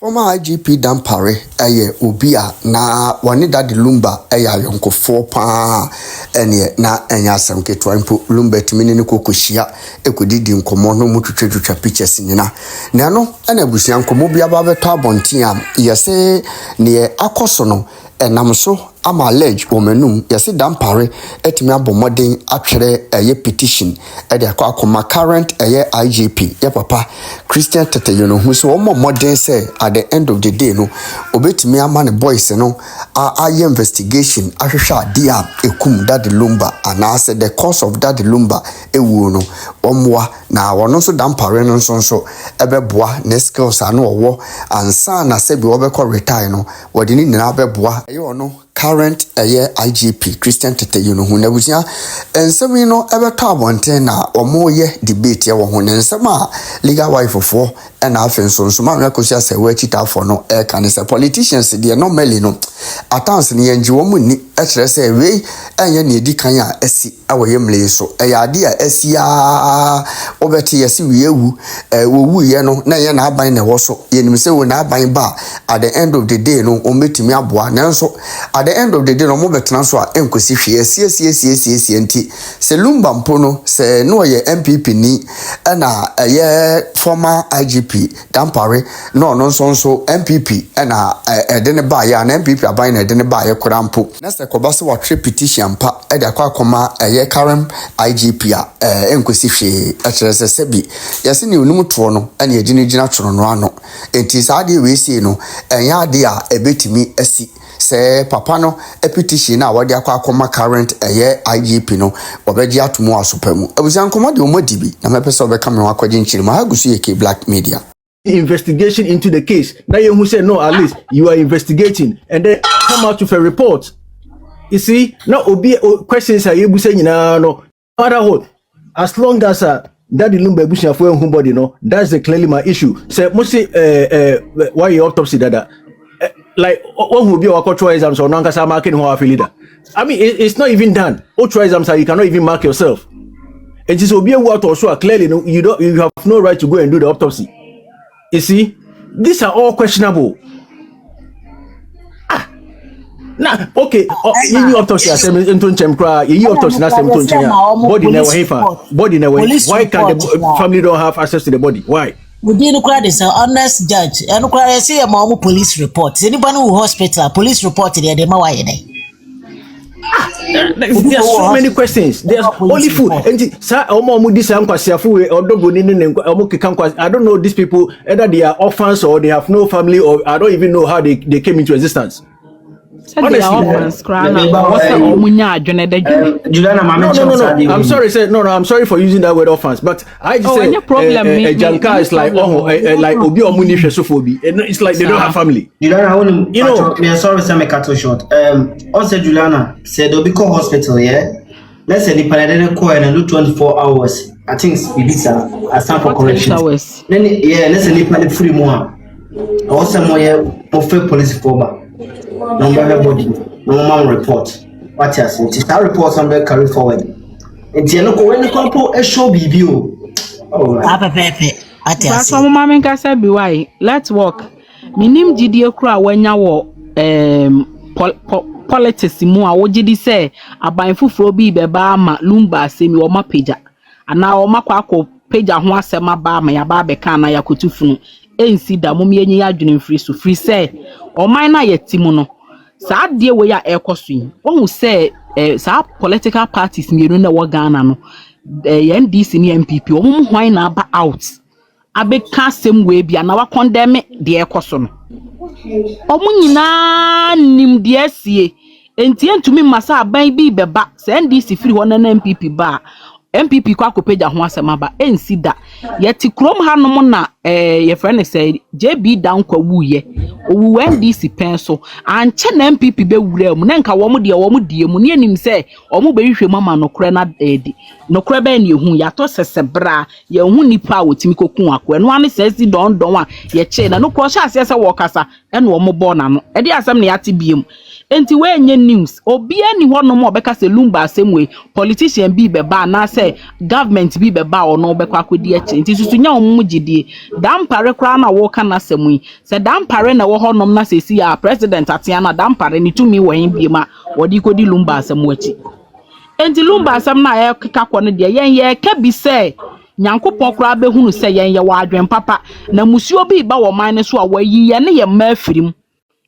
Former IGP Dampare Obia na wani dadi Lumba yonko 4 pa enye na enya asem ketwa mpo Lumba timini ni kokohia ekudidi nkomo no mutwetwa pictures nyina na no ena busia nkomo bia ba beto abonten am yese ne akoso no enamso ama allege womenum yesi Dampare etimi abomoden atwere petition de akoma current IGP ye papa Christian tete Yohonu so omo modern say at the end of the day no obetimi ama ne boys no aye investigation ahwehwa dia ekum that Lumba and I said the cause of that Lumba ewu no omwa na wono so Dampare no so ebeboa ne skills anu owo ansa na se bi obekọ retire no wodi ni nyina beboa ye ono current IGP Christian tete Yohonu na busia ensemi no ebeto abonten na omoye debate ye wo ho nsema legal wife for and afenso ma rekosia se we chita for no can say politicians dey normally no attacks ni enji wo mu ni ekere se we enye na edi kan a asi awoye mle so ade a asi a obeti yesi we ewu wo wu ye no na ye na aban na wo so ye nim se wo na aban ba at the end of the day no o metimi aboa nanso at the end of the day no mo betena so a enkosi hwe sie enti se Lumba mpo no se no ye MPP ni na ye former IGP Dampare no nso MPP na edene ba ya na MPP aban na edene ba ye korampo na se kobase wa petition pa de akoma current IGP a enkosi hwe akere se sebi yesi ni onum to no na yegina tworo no ano enti sa de we sie no enya de a ebetimi asi se papa no petition na wadi akoma current IGP no obeji atomo asopam abusan komo de omodibi na mepese obeka me wakwaje nchirima hagusu yeke black media investigation into the case. Now you say no, at least you are investigating and then come out with a report. You see, now obi questions are you saying no matter what, as long as that the Lumba bushia for body no, that's clearly my issue. Say must why you autopsy that like one who be our cultural exams or non-casa marking who are leader. I mean it's not even done. Ultra exams are you cannot even mark yourself. And just obi what also clearly no, you have no right to go and do the autopsy. You see, these are all questionable. Nah, okay. You autopsy as into chemkra. You autopsy na sem into chemkra. Body never hefa. Body never. Why can't the family don't have access to the body? Why? We didn't cry this honest judge. And I say a mom police report. Anybody who hospital police report there they ma There are so many questions. There's only food. And I don't know these people, either they are orphans or they have no family, or I don't even know how they came into existence. Honestly, no. I'm sorry, sir. No, I'm sorry for using that word orphans, but I just say Janka is like Obi Omuni Shesophobia. It's like they don't have family. Juliana, you know, sorry, sir, make cut short. Also, Juliana said Obi call hospital, yeah. Let's say the paradise call and do 24 hours. I think it's a time for correction. Then yeah, let's say the free more. Also, more police former. Number body, no man report. What you say? That report somebody carry forward. And you know when the couple a show be oh, that's what mama can say. Be why? Let's walk. Minim GDO crowd when you politics mu a wogidi say aban fufuro bi beba ma Lumba asemi o ma pagya ana o makwakọ pagya ho asema ba ma ya ba be kan na yakotufunu ensi da mom yenyi adwene mfiri so free say o man na yetimu no saa de we ya ekoso yi won say saa political parties mienu na wo Ghana no NDC ni MPP o mum hwan na aba out abeka asem we bia na wa condemn de ekoso no omu nyina nim de asie enti entumi masa aban bi beba se NDC free ho na MPP ba MPP kwa kopagya ho asema ba ensi da yeti krom hanom na ye friend say JB down kwa wuye owu NDC pen so anche na MPP be wura mu na nka wo mu die mu ne anim say omu be hwehwe mama nokre na edi nokre be na ehu ya to sesebra ye hu nipa a wotimi kokun akwa no ane sesi don a ye che na no kro sha ase wo kasa e na omu bo na no e di asem na yate biem enti we nye news obi ani hono mo obeka se Lumba asemwe politician bi beba na say government bi beba ono obekwa akodi achi enti susu nya omo gidie Dampare kra na wo ka na semwe se Dampare na wo honom na se si ya president atia na Dampare ni tumi wo hin bi ma wodi kodi Lumba asemwe achi enti Lumba asem na ye keka kɔ de ye ka bi se Nyankopɔn kra behunu se yen ye wa adwen papa na musuo bi ba wo man ne so a wayi ye ne ye ma afirim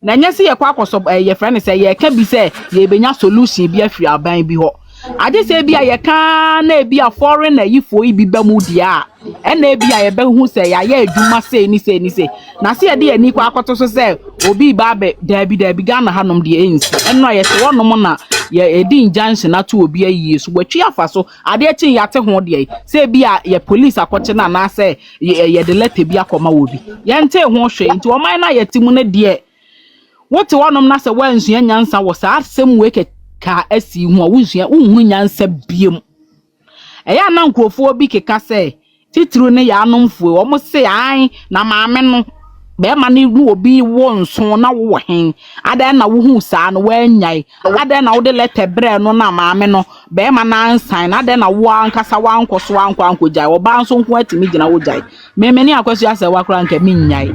na nya se ye kwa akoso ye frɛ ne se ye ka bi se ye benya solution bi afiri aban bi ho ade se bi a ye ka na bi a foreign na yifo bi ba mu dia na bi a ye behu se ya ye adwuma se ni se na se ye de ani kwa akoto so se obi ba be dabi Ghana hanom de ensi eno ye se wonom na ye edi injunction na to obi ayi so watwi afa so ade chin ya te ho de se bi a ye police akoche na na se ye de letter bi akoma obi ye nte ho hwe nti o man na ye timu ne de wote wonom na se wansua nyansa wo sa asem we ka asi hu a wonsua unhunu nyansa biem eya na nkrofo bi keka se titru ne ya anomfo o mo se an na maame no be ma ne nu obi wo nso na wo hen ada na wo hu saa no wanyai ada na wo de letter bre no na maame no be ma na ansan ada na wo ankasa wankoso ankwajai wo ba nso nko atimi gina wo jai me ni akwasu ase wakra nka mi nyai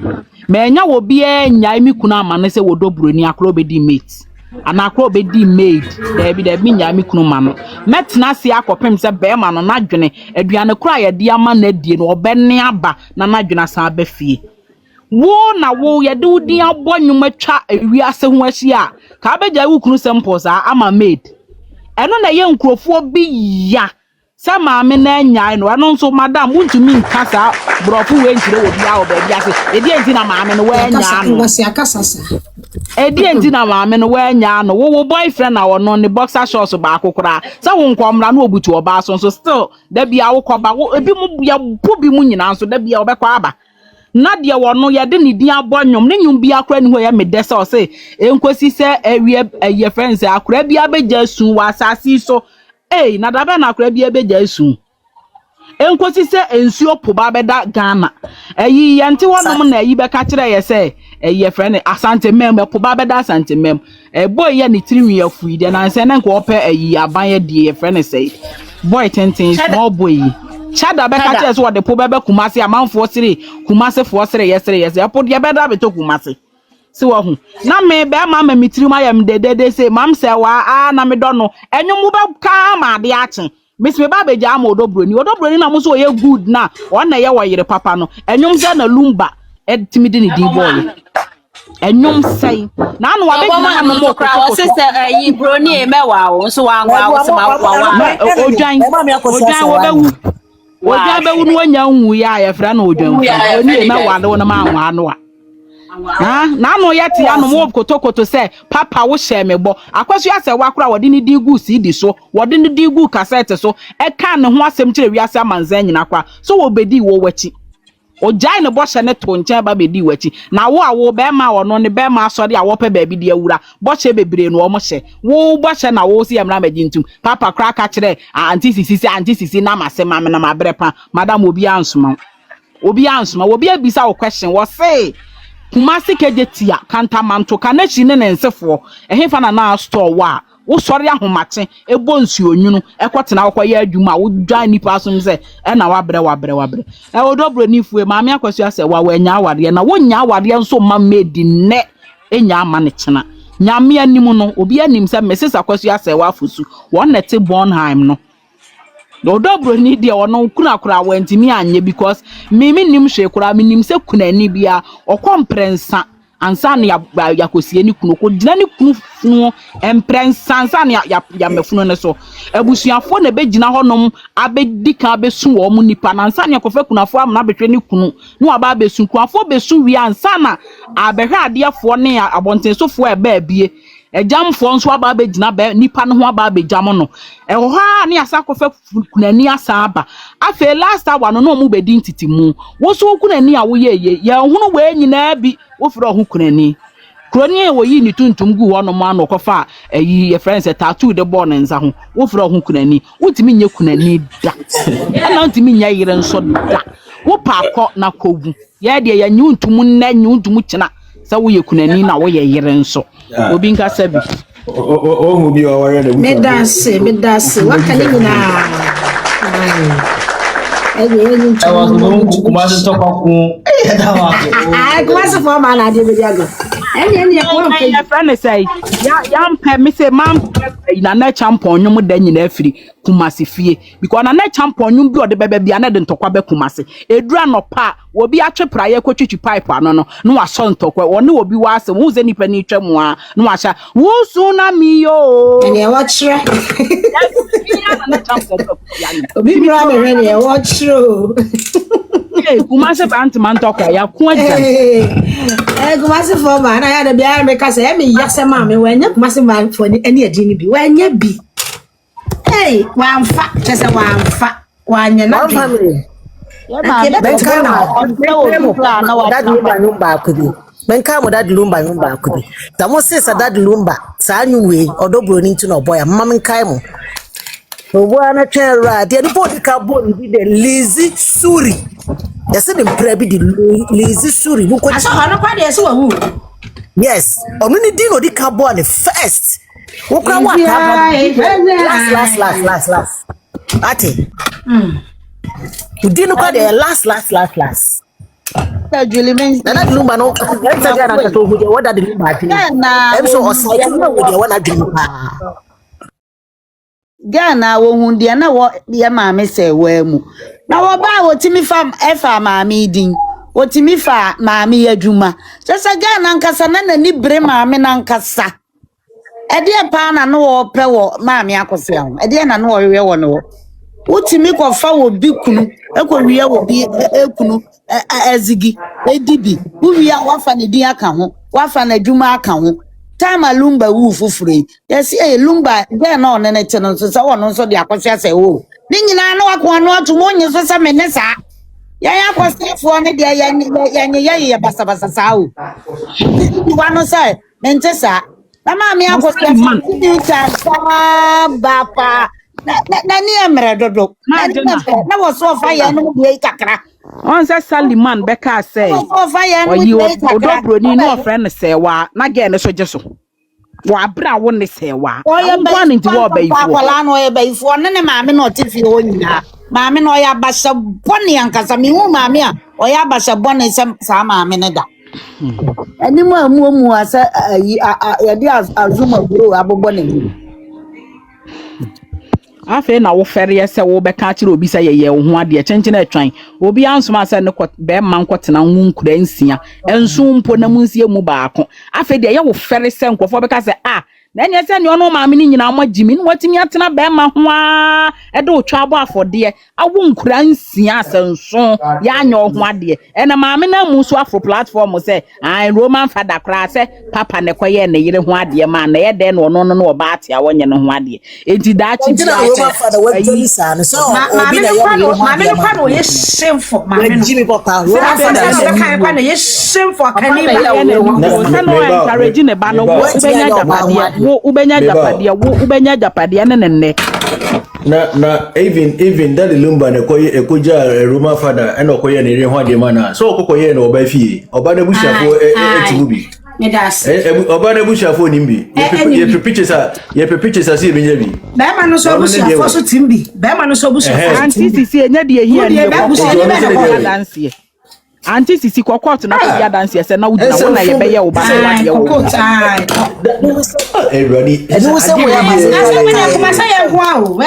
me nya wo bi nyai mi kunu ama ne se wo dobroni akro be di mate ana akro be di maid da bi nyai mi kunu ma no metna se akopem se be ma no na dwene aduane kura ye di ama na die no obenne aba na dwena san ba fie wo na wo ye de udi abonwum atwa wiase ho ahia ka beja wo kunu samples ama maid eno na ye nkrofo bi ya se maame na nyai no eno nso madam wuntumi nkasa brofo we nkire wo bia wo ba bia se edi enti na maame no we nya no edi enti na maame no we nya no wo boyfriend na wo no ne boxer shorts ba akokora se wo nkomra na obutu oba so still da bia wo koba wo ebi mu ya bubi mu nyina so da bia wo bekwa aba Nadia wono ya de ni din abonyom ne nyum bia kra ni ho ya medese o se enkosi se awie ye friends akra bia beja sun wa asasi so na dabe na akra bia beja sun enkosi se ensuo po ba beda Ghana ye nte wonom na beka kire ye se ye friend asante mem po ba beda asante mem boy ye ni tiriwi afui de na nse na nko ope aban ye die ye friend say boy tenten small boy Chada beka kire so de po bebe kumase amanfo sire kumase fo sire yes apo de beda beto kumase si wo hu na me be ma mitiri ma yam dedede se mam se wa na me do no enwum be ka ma de ache miss me ba beja am odobroni na mo so ye good na o na ye wo yire papa no enwum se na Lumba etimi de ni di boy enwum sei na no wa be na no mo kra o se yi broni e mewa o so wa ngwa o se ma wa odwan wo be wu Oja be wunu anya hu ya ya fra na odwan oni e na wale na ma anwa no na no yete ya no mo kotokoto se papa wo hye me bo akwasu ya se wakora wode ni digu si di so wode ni digu cassette so e kan ne ho asem kire wiase amanza nyina kwa so wo bedi wo wachi Ojai ne bo hye ne to nchen ba bedi wachi na wo awo be ma wono ne be ma asori a wo pe ba bi di awura bo hye bebre no mo hye wo bo hye na wo si amra magintum papa kra ka kire anti sisi na masema me na mabrepa madam obi ansoma obi abisa wo question wo say Kumasi kejetia kanta manto kanachi ne nsefo ehemfa na store wa wo sori ahomate ebo nsuo nwunu ekotena akoye adwuma wo dwan nipa asom se na wabre odobro ni fue maame akwasu ase wa wanya aware na wonya aware nso ma medi ne enya ama ne chena nyame anim no obi anim se Mrs akwasu ase wa afusu won nete Bonheim no odobro ni de wono kunakura wantimi anye because mimi nim hwe kura minim se kunani bia okomprensa ansa na yakosie ni kunu ko gina ni kunu funu emprensa ansa na ya mefunu ne so abusuafo na begina honom abedika abesu wo mu nipa na ansa na kofa kunafo am na betwe ni kunu no aba abesu kunafo besu wi ansa na abehwa adefo ne abontensofo eba abie ejamfo nso aba begina ba nipa no ho aba bejam no ha ne asa kofa kunani asa aba afa last hour no mu bedi ntitimu wo so kunani a wo ye ya hunu we nyina bi wo firo ho kunani kroni wo yi ni tuntum gu ho no ma no kofa ayi ye friends tattoo de born nza ho wo firo ho kunani wutimi nye kunani da na wutimi nya yire nso da wo pa akọ na kogu ye de ya nyuntum na nyuntum kina sa wo ye kunani na wo ye yere nso obi nka sabi oh bi o ware na me dance wakani nyina I was going to Kumasi talk Kumasi for man ade be diago any ya friend say ya mpe me say mam na na champion nyum da nyina afiri Kumasi fie because na na champion nyum bi ode bebe bia na de ntokwa be Kumasi edura no pa wo bi atwe praye kwatwitu pipe ano no no wa so ntokwa woni obi wa ase wo ze nipa ni twam a no wa sha wo su na mi yo ene wa kire obi bra me re ne wa kire Kumasi banti man talk ya ku ajan Kumasi for man na ya de bia me ka say me yase ma me wanya Kumasi man for ni ene adi ni bi wanya bi wan fa chese wan fa wanya na family benka mo dad lumba kubi da mo se sa dad lumba sa anwe odobro ni ntu no boy mam nkai mo obo ana twera de ni body ka body bi de lazy suri yesi de mpra bi de lazy suri bu ko aso hono kwa de yesi wa hu yes onu ni din odi ka body first wo kra wa last ati udin ko de last Julie means that lumba no enta ga na to hu de what that lumba ati em so osaya na wo de wana dwuma Ghana wo hundia na wo ya maame se wa mu na wo ba wo timi fa efa maame din wo timi fa maame adwuma sesa Ghana nkasa na ni bre maame na nkasa ede pa na no wo pe wo maame akose ho ede na no wo we wo no wo timi ko fa wo bi kunu ekwo wiye wo bi ekunu azigi edibi wo wiya wafa ne din aka ho wafa na adwuma aka ho Time Lumba wu fufure. Yes, Lumba, there no neneteno, so one so the aquasia say, oh. Nina no aquano to one you so some menesa. Yaya was for any day, ya basa sao. One no say, Mentesa. Mamma mia was bapa. Nani emredo. That was so fire no be kakra. Once Saliman Becca say, fire you odobro ni no friend say wa na ge ne so jeso wa bra wo ne say wa one into wo ba ifo kwala no e ba ifo ne maame no tifi ho nyina maame no ya basha boni ankasa mi hu maame a o ya basha boni sa maame ne da ani mu amu asa ya di azuma bro abobo ne afa na wo fere yese wo be ka kire obi say ye wo ho ade chenchene atwan obi ansoma say ne be man kwotena hu nkura nsia enso mpo na munsie mu baako afa de ye wo fere se nkofo be ka say na nya se ne ono maame ni nyina magimi no watimi atena be ma ho a ede otwa abo afode awo nkura nsia asenso ya anya ho ade ena maame na mu so afro platform say Roman father kra say papa ne koye ne yire ho ade ma na ye de no ono no oba ate a wonye no ho ade enti da chi Roman father we tell sana so obi na maame no kwa no ye shameful maame no Jimmy papa Roman father ka kwa no ye shameful kan ba no encourage ne ba no ubenya japadia ne na even that Lumba ne koye ekoja Roma father and okoye ne ho ade mana so okoye ne oba fie oba na bushafo etimubi me das oba na bushafo nimbi ye pictures asi bi nyabi ba ma no so bushafo so timbi ba ma no so bushafo anti sisi enya de hia ne dance anti sisi kwa court na ya dance se na udina wona ye be ye wo ba na ye wo ready enu se wo ya ma se na se me na kuma say ye ho awo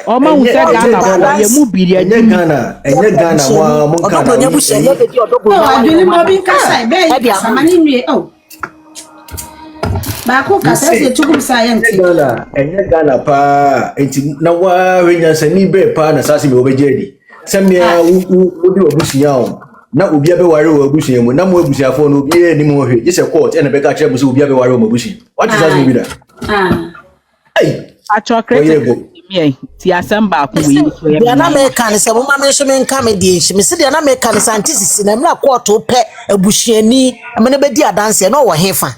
o ma hu se Ghana bo ye mu biri enye Ghana wa mo kan odobo nya bu se ye be odobo adwini mo bi kasa be samani nwie ba ko kasa se tukum science enye Ghana pa enti na wa wenya sani be pa na sase me obejedi semia wodi obusia o na obi abe ware o obusia mu na mo obusiafo no obi eni mo hwe yese court ene be ka kire muso obi abe ware o obusia what is that be that acho critic ti asamba ku wi so ye na me kan se mo ma me so me nka me die me se dia na me kan scientist na mra court pe abusiani amene be di adanse na wo hefa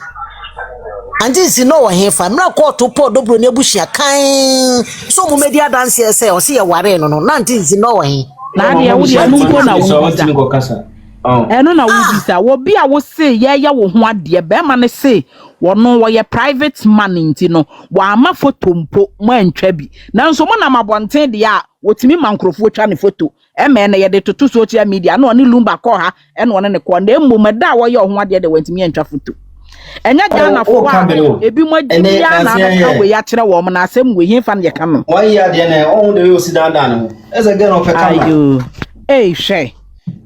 anti no wo hefa mra court po dobro ne abusia kan so mo me di adanse se o se ye ware no no na anti no wo he na dia wo dia mu ko na wo eno na wo bisa wo bia wo say ye wo ho ade be ma ne say wono wo ye private man nti no wa ma photo mpo ma ntwa bi nanso mo na mabonten de a wotimi mankrofo twa ne photo eme na ye de toto social media na oni Lumba ko ha eno ne ko na emmom da wo ye ho ade de wantimi ntwa photo enya Ghana fo wa ebi mo jibia na ka we ya kire wo mo na asem we hinfa ne ka no why ya de na on the way osidanda no eze Ghana ofe ka ayo she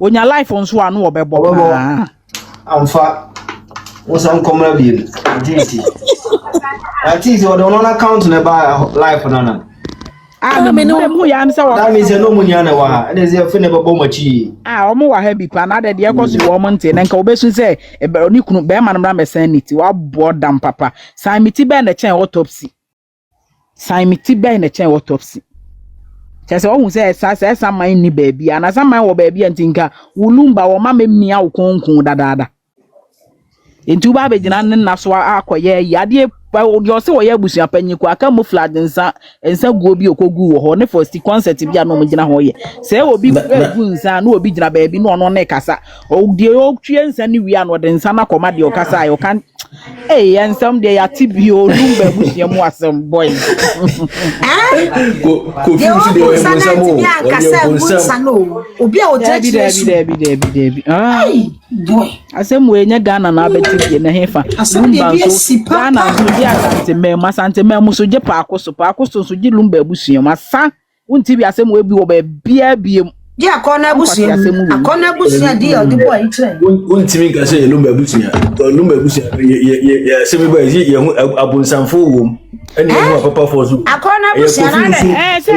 onya life on so anu obebo amfa wosan komra bi ati ati o don account na ba life na me no mu ya nsa wa that means no mu nya na wa na ze fe ne babo machi omo wa ha bi pa na de ekoso wo mo nte na nka obesu se oni kunu be ma no mra mesanity wa bo dam papa sanmiti be na chen autopsy chese wo hu se esa man ni baabi ana sa man wo baabi antinka Lumba wo ma memia wo konkon dadaada entu ba be gina nna so akoye yade yo se wo ya busua panyi ko aka mo flag nsa guo bi okogu wo ho ne first concert bi ano mo gina ho ye se obi gu nsa na obi gina baabi no no ne kasa o de o twie nsa ni wi ano de nsa na koma de o kasa ayo kan ensam de ya tibi o Lumba busua mu asem boy ko fi su de nsa mo obi a o debi boy asem we nya Ghana na abeti na hefa Lumba so Ghana Asante me muso je paakoso so je Lumba busua masa wonti bi asem we bi wo ba bia biem je akona busua di o di boy tren wonti mi ka say Lumba busua ye asem ba ye abunsanfo wom ene no papa for so akona busua na se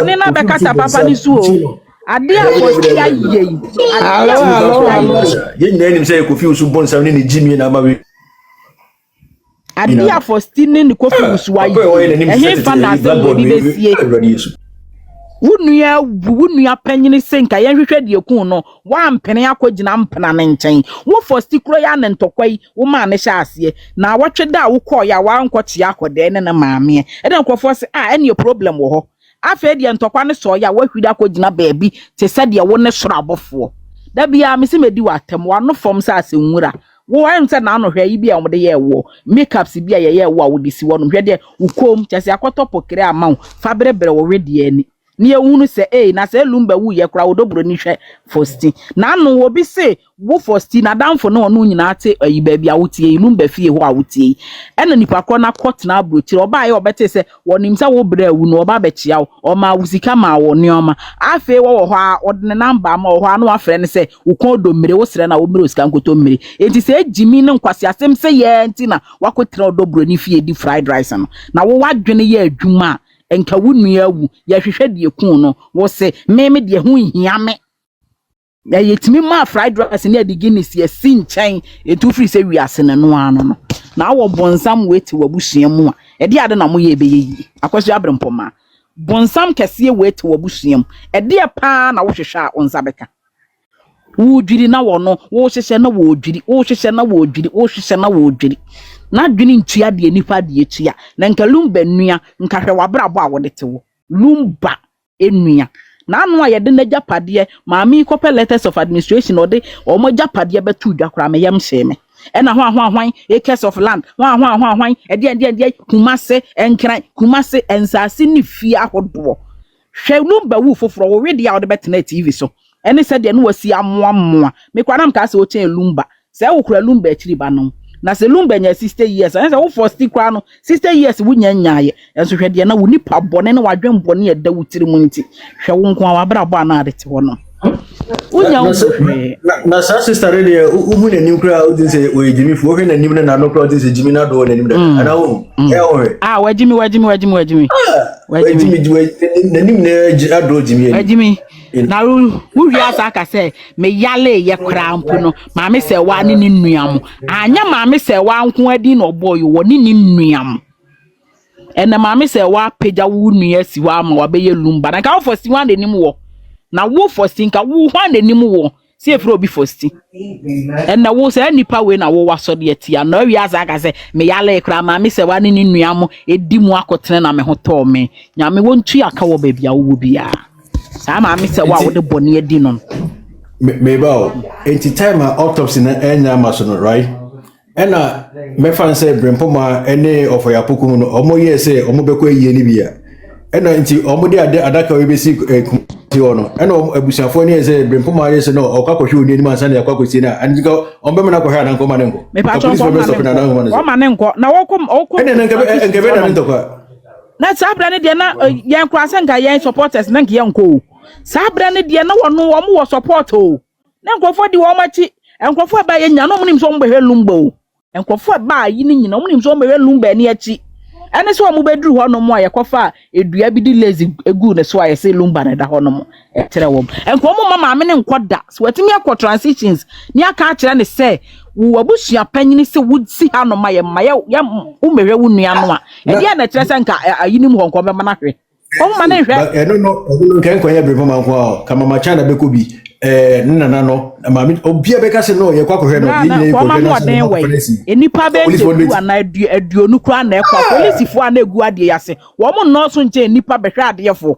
ne na be kasa papa ni su o ade akosi aye alo ye nyina nim say kofi usu bonsam ne jimi na mawe adia for stini ni kofi usuwa yi fana se wo bi besie wunua panyini senka ye hwehwe de kun no wa mpene akogina mpena ne nchen wo for stikro ya ne ntokwai wo ma ne hya ase na wotwe da wo kọ ya wa nkọchi akode ne maame e de nkofo se any problem wo ho afa de ntokwa ne so ya wa hwida akogina baabi te se de wo ne soro abofo da bia me se medi watem wa no fom sa ase nwura wo am se na no hwe yi bia wo de ye wo makeups bia ye wo a wo de si wo no hwe de ukom chese akotopokere ama fa berebre wo wedi ani ni ehunu se na se Lumba wu ye kra odobro ni hwe fosti na anu obi se wo fosti na danfo na onu nyina ate ayi baabi a wotie Lumba fie ho a wotie ena nipa kro na court na abrochire oba ye obete se wonim se wo bra wu no oba bechia o ma wusika ma wo neoma afi wo ho a odne namba ma wo ho anu afre ne se ukon do mmire wo sere na wo mmire osika nkoto mmire enti se jimi ne nkwase asem se ye nti na wakotre odobro ni fie di fried rice no na wo wadwene ye adwuma enka wunua wu ya hwehwe de kun no wo se meme de hu hia me ya yetimi ma fried rice ne adigi ni se sinchen etu free se wiase ne no ano no na wo bonsam weti wabusua mu a e de ade na mo ye beyi akwaso abrempoma bonsam kese weti wabusua mu e de pa na wo hwehwe a onza beka wo dwiri na wo no wo hwehwe na wo dwiri wo hwehwe na wo dwiri wo hwehwe na wo dwiri na dwini ntua de nipa de etua na nka Lumba nua nka hwe wabrabo a wode tewo Lumba enua na anu a yede na japade maami kope letters of administration ode o mo japade betu dwakora me yam hyeme e na hwan acres of land hwan ede kumase enkran kumase ensase ni fie ahodo hwe Lumba wu foforo wo wede a wode betena TV so ene se de no wasi amoa me kwanam ka se o chen Lumba se wo kura Lumba akiri ba no na se Lumba nya 60 years and se wo for stick kwa no 60 years wunya nyaaye enso hwede na wo nipa bone na wadwen bone ya da wutiri mu nti hwe wo nko abrabo na ade te ho no wunya na sa sister really umu ne nim kra udin se o ejimi fu hwe na nim na no kra udin se jimi na do na nim da ana wo wajimi na nim na ado jimi wajimi na wuwi asa ka se me yale ye kra mpo no maame se wa ne nuam anya maame se wa nko adi no boy wo ne nuam ena maame se wa peja wu nua si wa ma wa be ye Lumba na ka wo fosti wa nim wo na wo fosti nka wo hwa nim wo si efro obi fosti ena wo se nipa we na wo waso de atia na wi asa ka se me yale kra maame se wa ne nuam edi mu akotene na me ho to me nyame wontu aka wo ba bia wo bia sa maame se wa wo de bone adi no maybe any time autopsy na enya masono right and me fan say brempoma any of your pokum no omo ye say omo beko yie ni bia and nti omo de adaka we be si ti ono and abusiafo ni say brempoma ye say no okakwohwe oni ni mansa na yakwakosi na and go ombe me na kwohwe na nko manenko me pa chon ko manenko na wokom and nkebe na ntokwa na sabra ne de na yan kwase nka yan supporters na nka yanko sabra ne de na wono wo mo support o na nkofo di wo machi nkofo ba ye nya no munim so mbehwe Lumba o nkofo ba yi ni nyina munim so mbehwe Lumba ni achi ene so mo beduru ho no mo ayekofa edua bi di lazy egu ne so ayese Lumba na da ho no mo etere wo enko mo mama me ne nkoda so watimi akọ transitions ni aka akere ne se wo abusua panyini se wudsi ha no ma ye umehwe wo nua no a e dia na kire se nka ayinim ho nko be ma na hwe o ma na hwe no kan kwanya brefo man ko kama ma chana be ko bi nana no ma mi obia be ka se no ye kwakohwe no ni ko hwe enipa be du ana aduonu kura na ekwa policefo ana egu ade yase wo mo no so nche enipa be hwe ade fo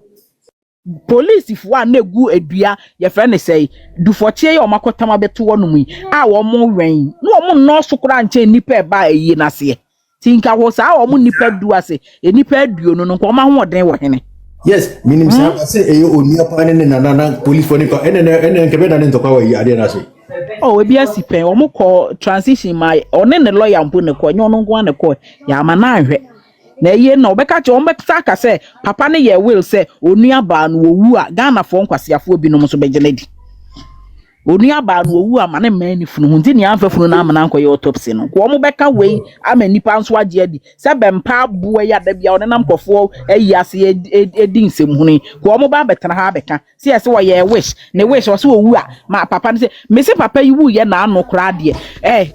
policefo ana egu edua ye fre ne sei dufochie ye omakotama beto wonum yi a wo mo wen no wo mo no so kura nche enipa e ba eyi na se tinka wo sa wo mo nipa du ase enipa aduonu no ko ma ho oden wo hene. Yes, minim sa say eyo oni apa ne na police for ni ko ene nkebe na ntokwa wa yi ade na say. Oh, we be asipen o mo ko transition my one ne lawyer mpo ne ko nyo no nko ne ko ya ma na ahwe. Na ye na obeka che o mbeka ka say papa ne ye will say onua ba no owu a Ghana fo nkwasiafo bi no so begene di. Onua ba no owu a ma ne man ni funu hunti ne amfa funu na amana nko ye autopsy no. Ko mo beka wei ama nipa nso age adi. Se bempa buo ya da bia one nam kofo ayi ase edi nsem huni. Ko mo ba betena ha beka. Se ye se wo ye wish. Ne wish wo se owu a ma papa ne se me se papa yi wu ye na ano kra de.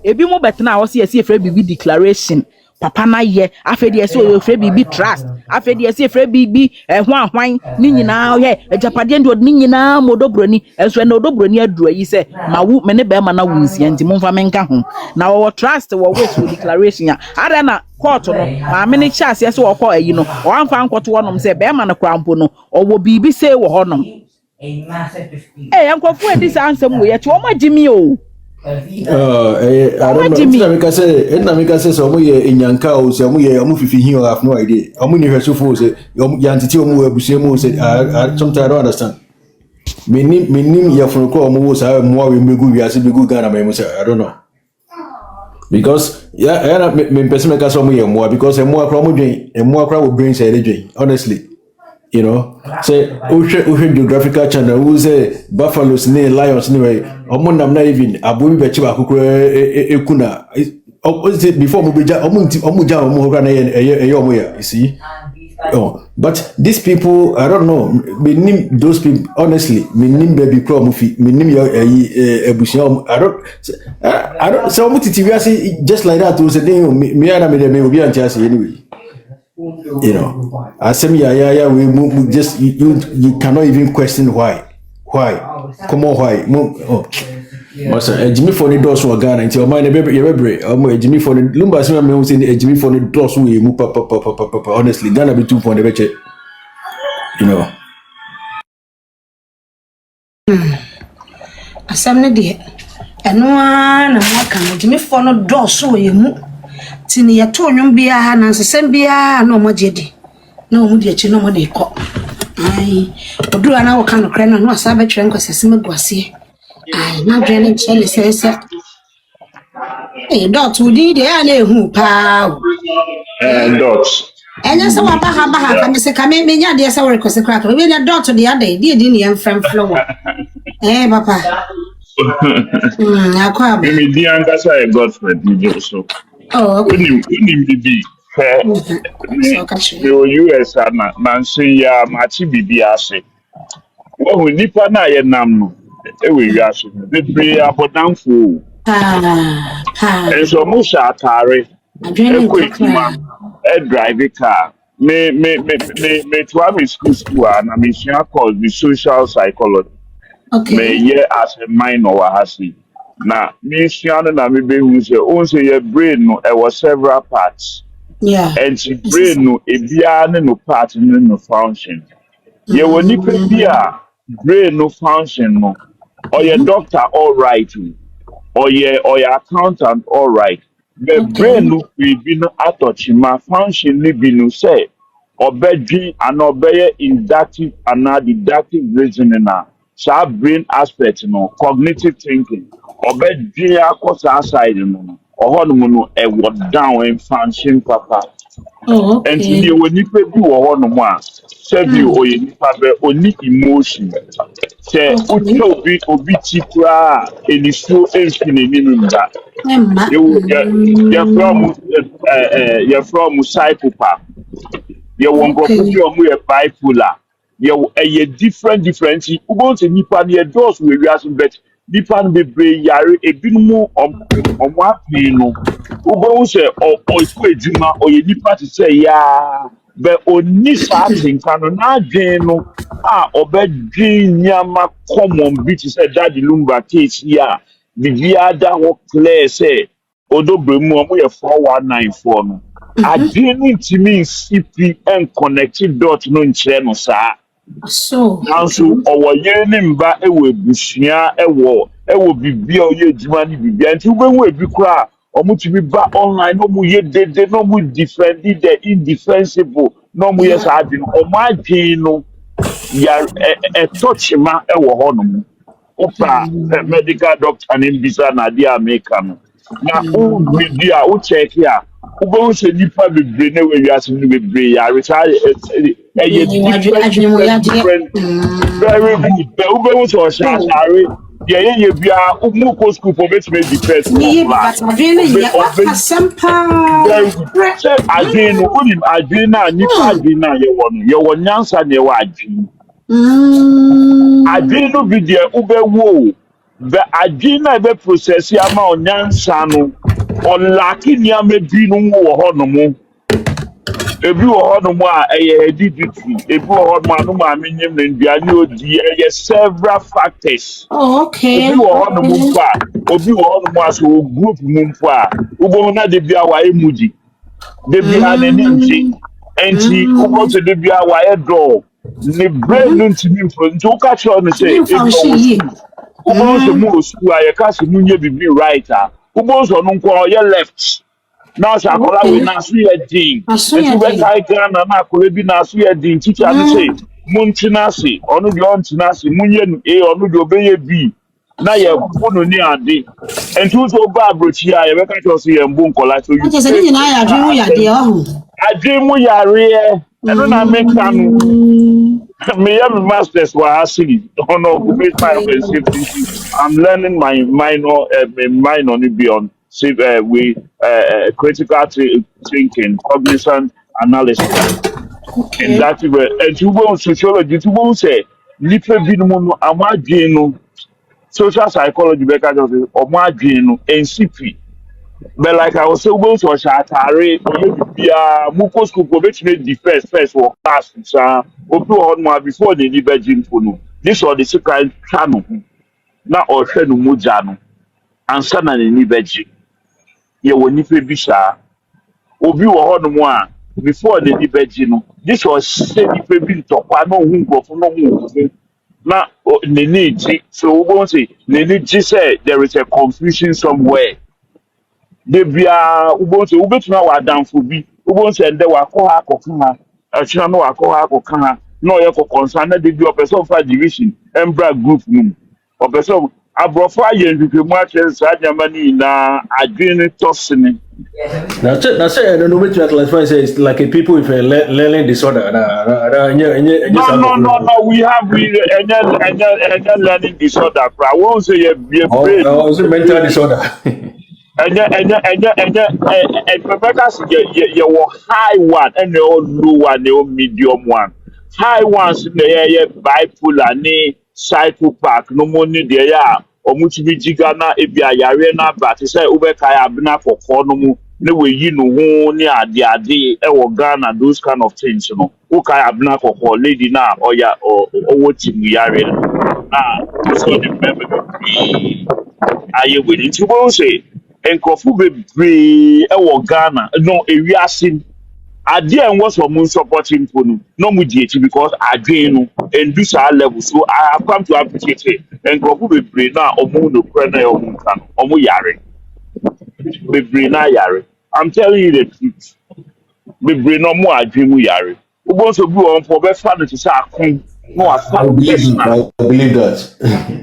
Ebi mo betena wo se ye se efre bibi declaration. Papa na ye afedi ese o efre bibi trust afedi ese efre bibi hwan ni nyina ye ajapade ndo ni nyina modobroni enso na odobroni aduru yi se mawu me ne be ma na wunsi enti momfa menka ho na wo trust wo wait for declaration ya ada na court no ma me ne chance ese wo ko ayi no o amfa nkoto wonom se be ma na krampo no owo bibi se wo honom enkofu edi sa ansem wo ye ti o ma jimi o I don't know. Make say so ye inyanka o so ye omu fifi hin o have no idea. Omu ni hweso fo say yantiti omu abuse mu say sometimes I don't understand. Menim ya fun ko omu wo say mu awe megu wiase begu Ghana me say I don't know. Because me person make so omu ye mu because emu akra omu dwen emu akra wo brain say dwen honestly. You know, say Ocean Geographical Channel, who say buffaloes, lions, anyway, Omonam na even Abu Bechiba Ekuna. Before Mubija, Omuja, Omuja, you see. Oh, but these people, I don't know. Minim those people, honestly, minim baby crow mufi, minim ebusiam. I don't. So Mutiti just like that. Was a day. Me and me will be anti anyway. You know, as we just you cannot even question why. Come on, why? Masa Jimmy for the doors were Ghana until my baby Jimmy for the Lumba say me say Jimmy for the doors we mu papa honestly Ghana be 2 point the you know. Asam ne de eno na mo kan Jimmy for no doors we mu tini ya to nwom bia na nsesem bia na omogedi na omudi achi na omode ko ai odura na wo kan no kra na no asa be twere nkwasese maguase ai na dwene chele sese dot udi de ya na ehu pa dot enya se wa baha ka me se ka me nya de se wo rekwese kra ka me na dot de ya de di ne yam frem flower papa akwa me di angasa e Godfred ni so. Oh, okay. Unim bibi. So US nansi ya machi bibi ase. Wo nipa na ye nam no. We wiase. Bebre abodamfo. Enso mo sha atare. Ekwetuma. Drive car. Me to am school na me sha called the social psychology. Okay. Me ye as a minor wa hasi. Na me siano na me be hu say o say your brain no there was several parts. Yeah. And the brain no e bia ne no part no function. Ye woni pe bia brain no function no or your doctor all right, or your accountant all right. The brain Okay. no be no atochima function ni be no say obedri and obey inductive and deductive reasoning na sa brain aspect no cognitive thinking obedri akọ side no oho no no e down in function papa. Oh, Nti okay. deɛ wɔ nipa bi wɔ hɔnom a sɛbi ɔyɛ nipa bɛ ɔni emotion sɛ Okay. wokyɛ obi ti koraa a enisuo mfi n'anim mba Emma. yɛfrɛ mo yɛfrɛ mo psychopath yɛwɔ nkurɔfo bi Okay. a wɔyɛ bipolar yɛwɔ ɛyɛ different nti wobɛhu sɛ nipa no yɛdɔɔso wɔ ewiase but nipa no bebree yare ebinom ɔmo apee no wobɛhu sɛ ɔkɔ edwuma ɔyɛ nipa te sɛ yaa bɛ onni saa tenka no n'adwene no a ɔbɛdwen nneɛma common bi te sɛ dadi lumba case yi a biribiara da hɔ clear sɛ odobere mu ɔmo yɛ 419 foɔ no adwene no ntumi nsi pi nkɔnɛkte dot no nkyerɛ no saa So, nanso okay. ɔwɔ yere ne mba wɔ abusua wɔ biribi a ɔyɛ adwuma ne biribi nti wobɛhu ebi koraa a ɔmotumi ba online na ɔmo yɛ dede na ɔmo defendi the indefensible na ɔmo yɛ saa ade no ɔmo adwene no ɛtɔ kyema wɔ hɔnom wopa medical doctor ne mbisa na adeɛ a meka no na wodidi a wokyɛke a wobɛhu sɛ nnipa bebree na ɛwɔ wiase no bebree yare saa ɛyɛ Adwene different very good bɛ wobɛhu sɛ ɔhyɛ atare deɛ yɛyɛ biara mu kɔ school for wobɛtumi adi first me wɔ ye class but adwene ye what ɔbɛ asempa. very good sɛ adwene no wonim adwene no a nnipa adwene no a yɛwɔ no yɛwɔ nyansa na yɛwɔ adwene adwene no bi deɛ wobɛwo o bɛ adwene no a ɛbɛprosɛse ama ɔnyansa no ɔlake nneɛma binom wɔ hɔnom ebi wɔ hɔnom a ɛyɛ hereditary ebi wɔ hɔnom a no maame nyim ne nduane odi ɛyɛ several factors Oh, obi okay. wɔ hɔnom Okay. mpo a obi wɔ hɔnom a sɛ wɔ group mu mpo a wobɛhu na de bi a wayɛ moody de bi a n'ani ngye nti wobɛhu sɛ de bi a wayɛ dɔɔ ne brain no ntumi mfo nti woka kyerɛ no sɛ You ebi function ɔwɔ ye. school wobɛhu sɛ mu wɔ school a yɛka sɛ mu nyɛ biribi right a wobɛhu sɛ ɔno nko a ɔyɛ left na ɔsɛ akwadaa wei Okay. n'aso yɛ den Aso nti ya din. wobɛkae ghana na akwadaa bi n'aso yɛ den tikya no sɛ montena ase ɔno deɛ ɔntena ase monyɛ no a ɔno deɛ ɔbɛyɛ b na yɛbo no ne ade nti wo sɛ woba aborɔkyi a yɛbɛka kyerɛ wo sɛ yɛmbo nkɔla so you Ache se ni pay nyina ya adwene ho special ya de attention ohu. adwene mu yareɛ ɛno na meka no meyɛ me masters wɔ ha sini on occupational health and safety nti I'm learning my minor no be on critical thinking cognizant analysis Okay. inductive nti wobɛhu sociology nti wobɛhu sɛ nnipa binom no ɔmo adwene no social psychology bɛka kyerɛ sɛ ɔmo adwene no ɛnsi pi but like I was saying, we to Shatare, Muko school, we the first or class, open on my before the liberty no. This was the second channel, not or Shenu Mujano, and son and liberty. You will need to be sure. Obi on one before the liberty no. This was said if we been to Pano who go for no more. Now, the need, so we won't say, the need, say there is a confusion somewhere. De bia wobɛhu wobɛtumi awɔ adamfo bi wobɛhu sɛ ndɛ wakɔ ha akɔka ha akyina no wakɔ ha akɔka ha na ɔyɛ kɔkɔnsa na de bi ɔpɛ sɛ ɔfa division mbra group no mu ɔpɛ sɛ aborɔfo ayɛ nhwehwɛmu akyerɛ sɛ saa nneɛma no nyinaa adwene no tɔ sene That's it. I don't know which classify say it's like a people with a learning disorder. we have any learning disorder kora wɔn sɛ yɛ brain no Also mental disorder. Rebecca said, you were high one and your low one, your medium one. High ones in the area bipolar, ne psychopath, no money there, or much be gigana, if you are arena, but it's a Ubekaya Abna for Konomu, no way you know who near the idea, or Ghana, those kind of things, you know. Ukaya Abna for lady now, or ya, or what in the arena. So the memory. Ayɛ wei nti wọ́n sɛ nkurɔfo bebree wɔ Ghana no ewiase Ade and was for supporting Punu, no mediating because again and do our level. So I have come to appreciate it. And go be brain now or moon or prena or moon can or mo yare. Be brain now yare. I'm telling you the truth. Be brain no more dream yare. Who wants to go on for best fun to say no a fact personal. I believe that.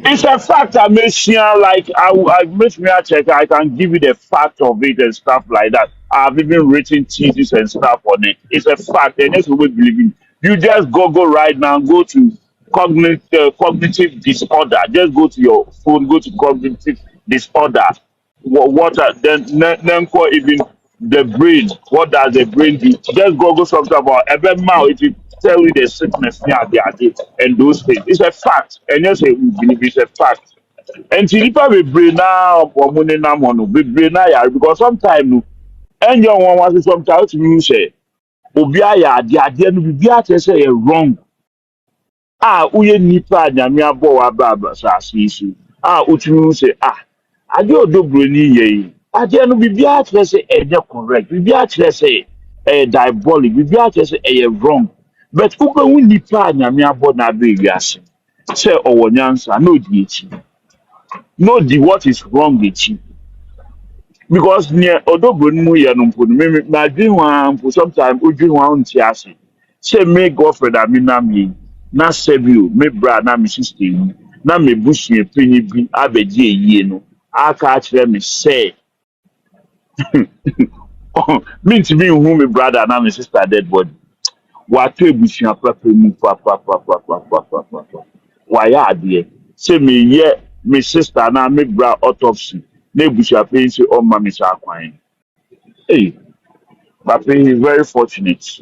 It's a fact I may share like I make me a check. I can give you the fact of it and stuff like that. I've even written thesis and stuff on it. It's a fact, and that's what we believe in. You just go right now, go to cognitive disorder. Just go to your phone, go to cognitive disorder. Then call even the brain. What does the brain do? Just Google something about every mouth. It will tell you the sickness yeah, they are there and those things. It's a fact, and yes, we believe it's a fact. And Tilipa be brain now, or money now, mono be brain now, because sometimes and your one was sometimes you say, Obiaya, the idea to be say wrong. Uye nipa nyame abo wa baba sa asisi. Utumi say ade odobro ni ye. Ade no bibia kire say correct. Bibia kire say diabolic. Bibia kire say wrong. But ube wu nipa nyame abo na be wiase. Say owo nyansa no di echi. No di what is wrong echi. Because near odobro ni mu ye no mpo no me na dream one for sometimes u dream one nti ase. Say me girlfriend amina me na sebio me bra na me sister yi na me busua penyi bi abegye yie no aka akire me say me ntimi hu me brother na me sister dead body wa to ebusua papa mu papa wa ya ade say me ye me sister na me bra autopsy na ebusua penyi say o ma me sa kwan hey papa is very fortunate.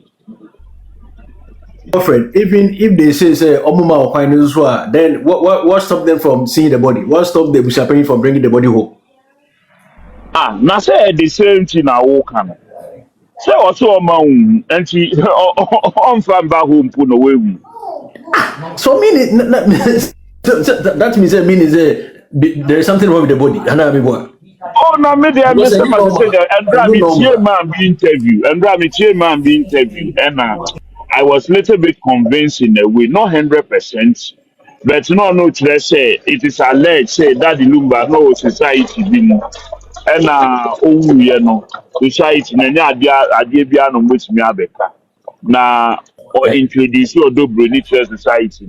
Girlfriend, even if they say Omuma or Kwai, then what stopped them from seeing the body? What stopped the Bushapani from bringing the body home? Na say the same thing na wo kan. Say also amount and she on from back home put away. So meaning that means there is something wrong with the body. And I mean what? Oh no, me there me say and Rami chairman be interview and I was a little bit convinced in a way, not 100%, but no say it is alleged say that the Lumba no society be and society na ade bia no motimi abeka na or introduce odobro ni society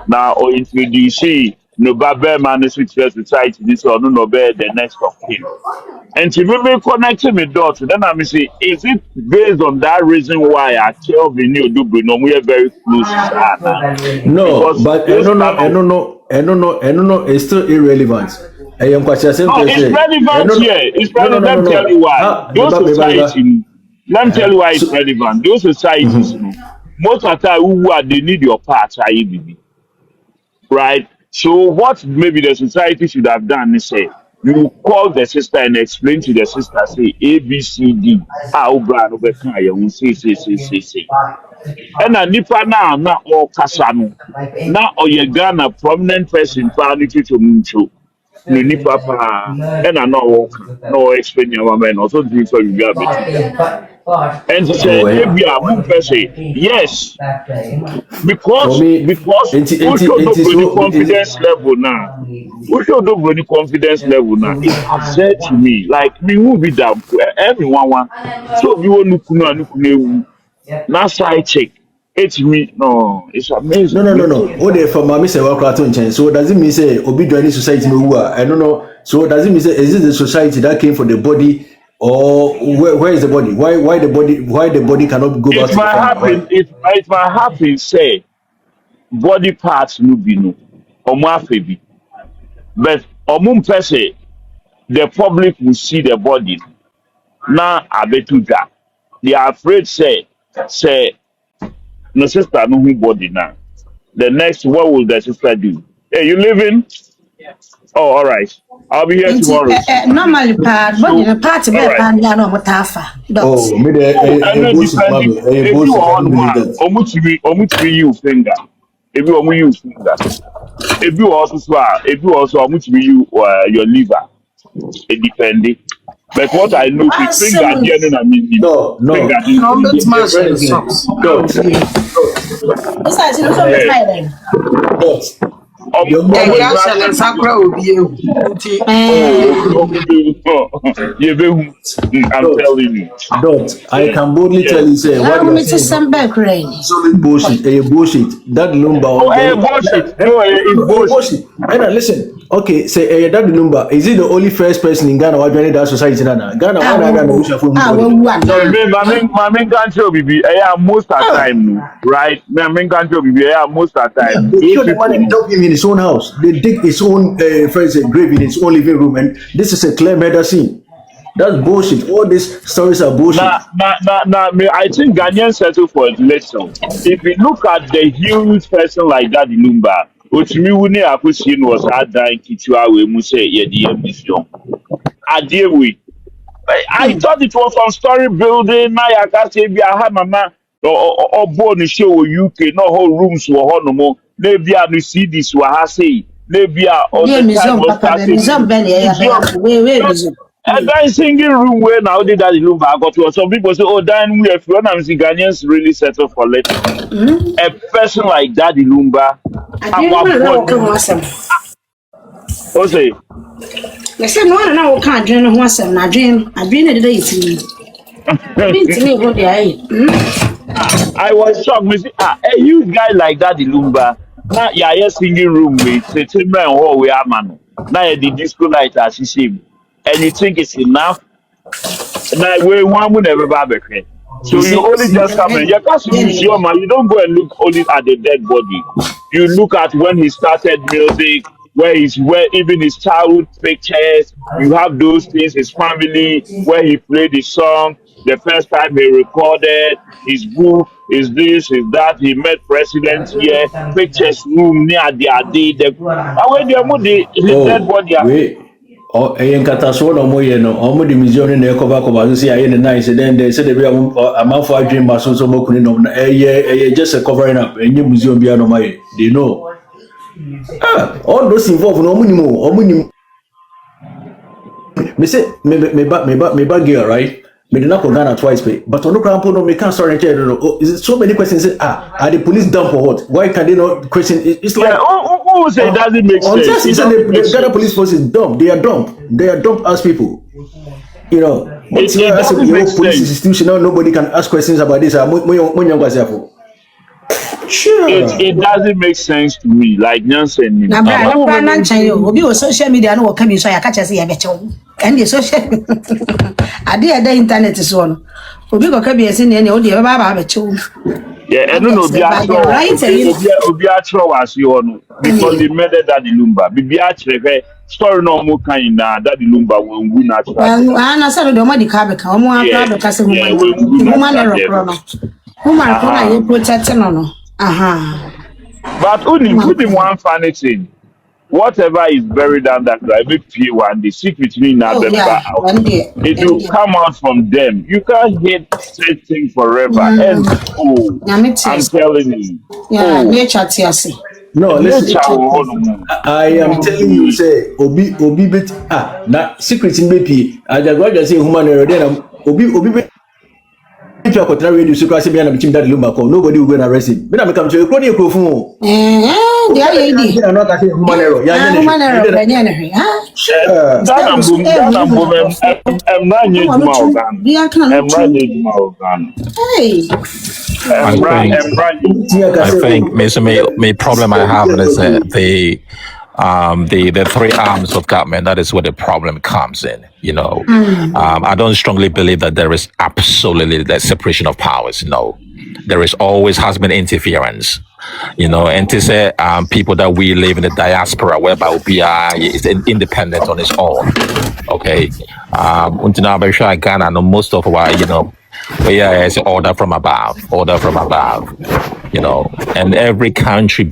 na or introduce no babel man society this or no be the next of kin and to me connecting me dots then I say is it based on that reason why I tell the new odobro no we are very close no but I don't know it's still irrelevant. I am quite no, it's relevant here. It's relevant. Let me tell you why. Those societies, let me tell you why it's relevant. Those societies, most of the time, who are they need your part, IGP, right? So what maybe the society should have done is say, you call the sister and explain to the sister, say A, B, C, D. Obra, say. And a nipa na all kasano. Now, or you Ghana prominent person, family to Muncho. No nipa pa and I know no explain your man also do for you and to say if you are one person yes because we should not the confidence level now we should not the confidence level now it has said to me like me who be down everyone want so you want to now side check it's me no it's amazing no what if for mommy say work out on change so does it mean say obi joining society no I don't know so does it mean say is it the society that came for the body or where is the body why the body cannot go back to it might happen say body parts no be no omo afebi but omo person the public will see the body now abetuja they are afraid say no sister no who body now. The next, what will the sister do? Hey, you living? Oh, all right. I'll be here tomorrow. Normally, but the party be pan ya no mutafa. Oh, me the if you on one, omuchi you finger. If you use finger. If you also swallow, if you also omuchi you your liver. It depends. But what I know, we think that the end I mean, No, think no. that The friend is This is no so eh, better. Your Yeah, mom. yeah, shall and Sakura will be able to. I'm Dot, telling you. I can boldly Yeah. tell you, say, what How you are many to saying some back rain? is only bullshit. Bullshit. That Lumba. Oh, bullshit. No, it's bullshit. Bullshit. And listen, okay, say, that Lumba, is it the only first person in Ghana who joined that society? Ghana, No, my main country will be most of the time, right? My main country will be most of the Yeah, time. they Those kill the man people, and dump him in his own house. They dig his own grave in his own living room, and this is a clear murder scene. That's bullshit. All these stories are bullshit. I think Ghanaians settle for little. If you look at the huge person like that in Lumba, which me wouldn't have seen was hard dying Kitua, we must say, yeah, the mission. I deal with. I thought it was on story building. Now I can say, I have mama or born in show UK, no whole rooms were on no more. Maybe I see this, what I say. Maybe I all Yeah, the time museum, was Papa, the starting. museum, Benny, where museum? And then singing room where now did that look back to some people say, oh, then we have when I'm seeing Ghanaians really settle for little. A person like Daddy Lumba, I didn't know come some. oh say, They said no one now can't dream of some. I dream it today to me. To me, what they I was shocked. Me say, a huge guy like Daddy Lumba, now yeah, singing room with say man oh we are man. Now the disco light as she say, and you think it's enough? Now we one would never barbecue. You So you see, only just come in. You can't see museum, man. You don't go and look only at the dead body. You look at when he started music, where even his childhood pictures. You have those things. His family, where he played his song, the first time he recorded his book, is this, is that. He met president here. Pictures room near the. When the dead oh, body. wait. Oh, nkata so no mo ye no omo the museum ne cover so say aye ne nice then they say they be a man for dream ma so mo kuni no just a covering up any museum be no my they know all those involved no omo ni me say me ba girl right me did not go Ghana twice but on no crampo no me can't sorry no is it so many questions say are the police dumb for what why can they not question it's like Who say it doesn't make sense? unless you say the Ghana police force is dumb they are dumb as people you know but It as a doesn't make police sense. institution nobody can ask questions about this sure It doesn't make sense to me. Like Nyansen, Now, Brian, no one answer you. Will be on social media. No, come in so I catch us here. And the social, I did the internet is one. Will be come here saying any audio about a show. yeah, and no be actual. Obi actual as you know because they murdered Daddy Lumba. Be actually story no more kind na Daddy Lumba will win actually. Well, I said the money car because I'm one proud because of woman error. Woman, you protecting no. But only one funny thing. Whatever is buried underground, every P1, the secret mean now them out. It will come out from them. You can't hate same thing forever. And I'm telling you. Yeah, nature TSC. no listen I am telling you say obi bit na secret in BP I say human error then obi bit if you are radio so say me na team that Lumba call nobody will go and arrest him me na me come to you crony ekofun the ID I'm not asking human error human error I'm not new hey I think my problem I have is the three arms of government. That is where the problem comes in. You know, I don't strongly believe that there is absolutely the separation of powers. No, there is always has been interference. You know, and to say people that we live in the diaspora whereby OBI is independent on its own. Okay, until Ghana, no, most of our is order from above, you know, and every country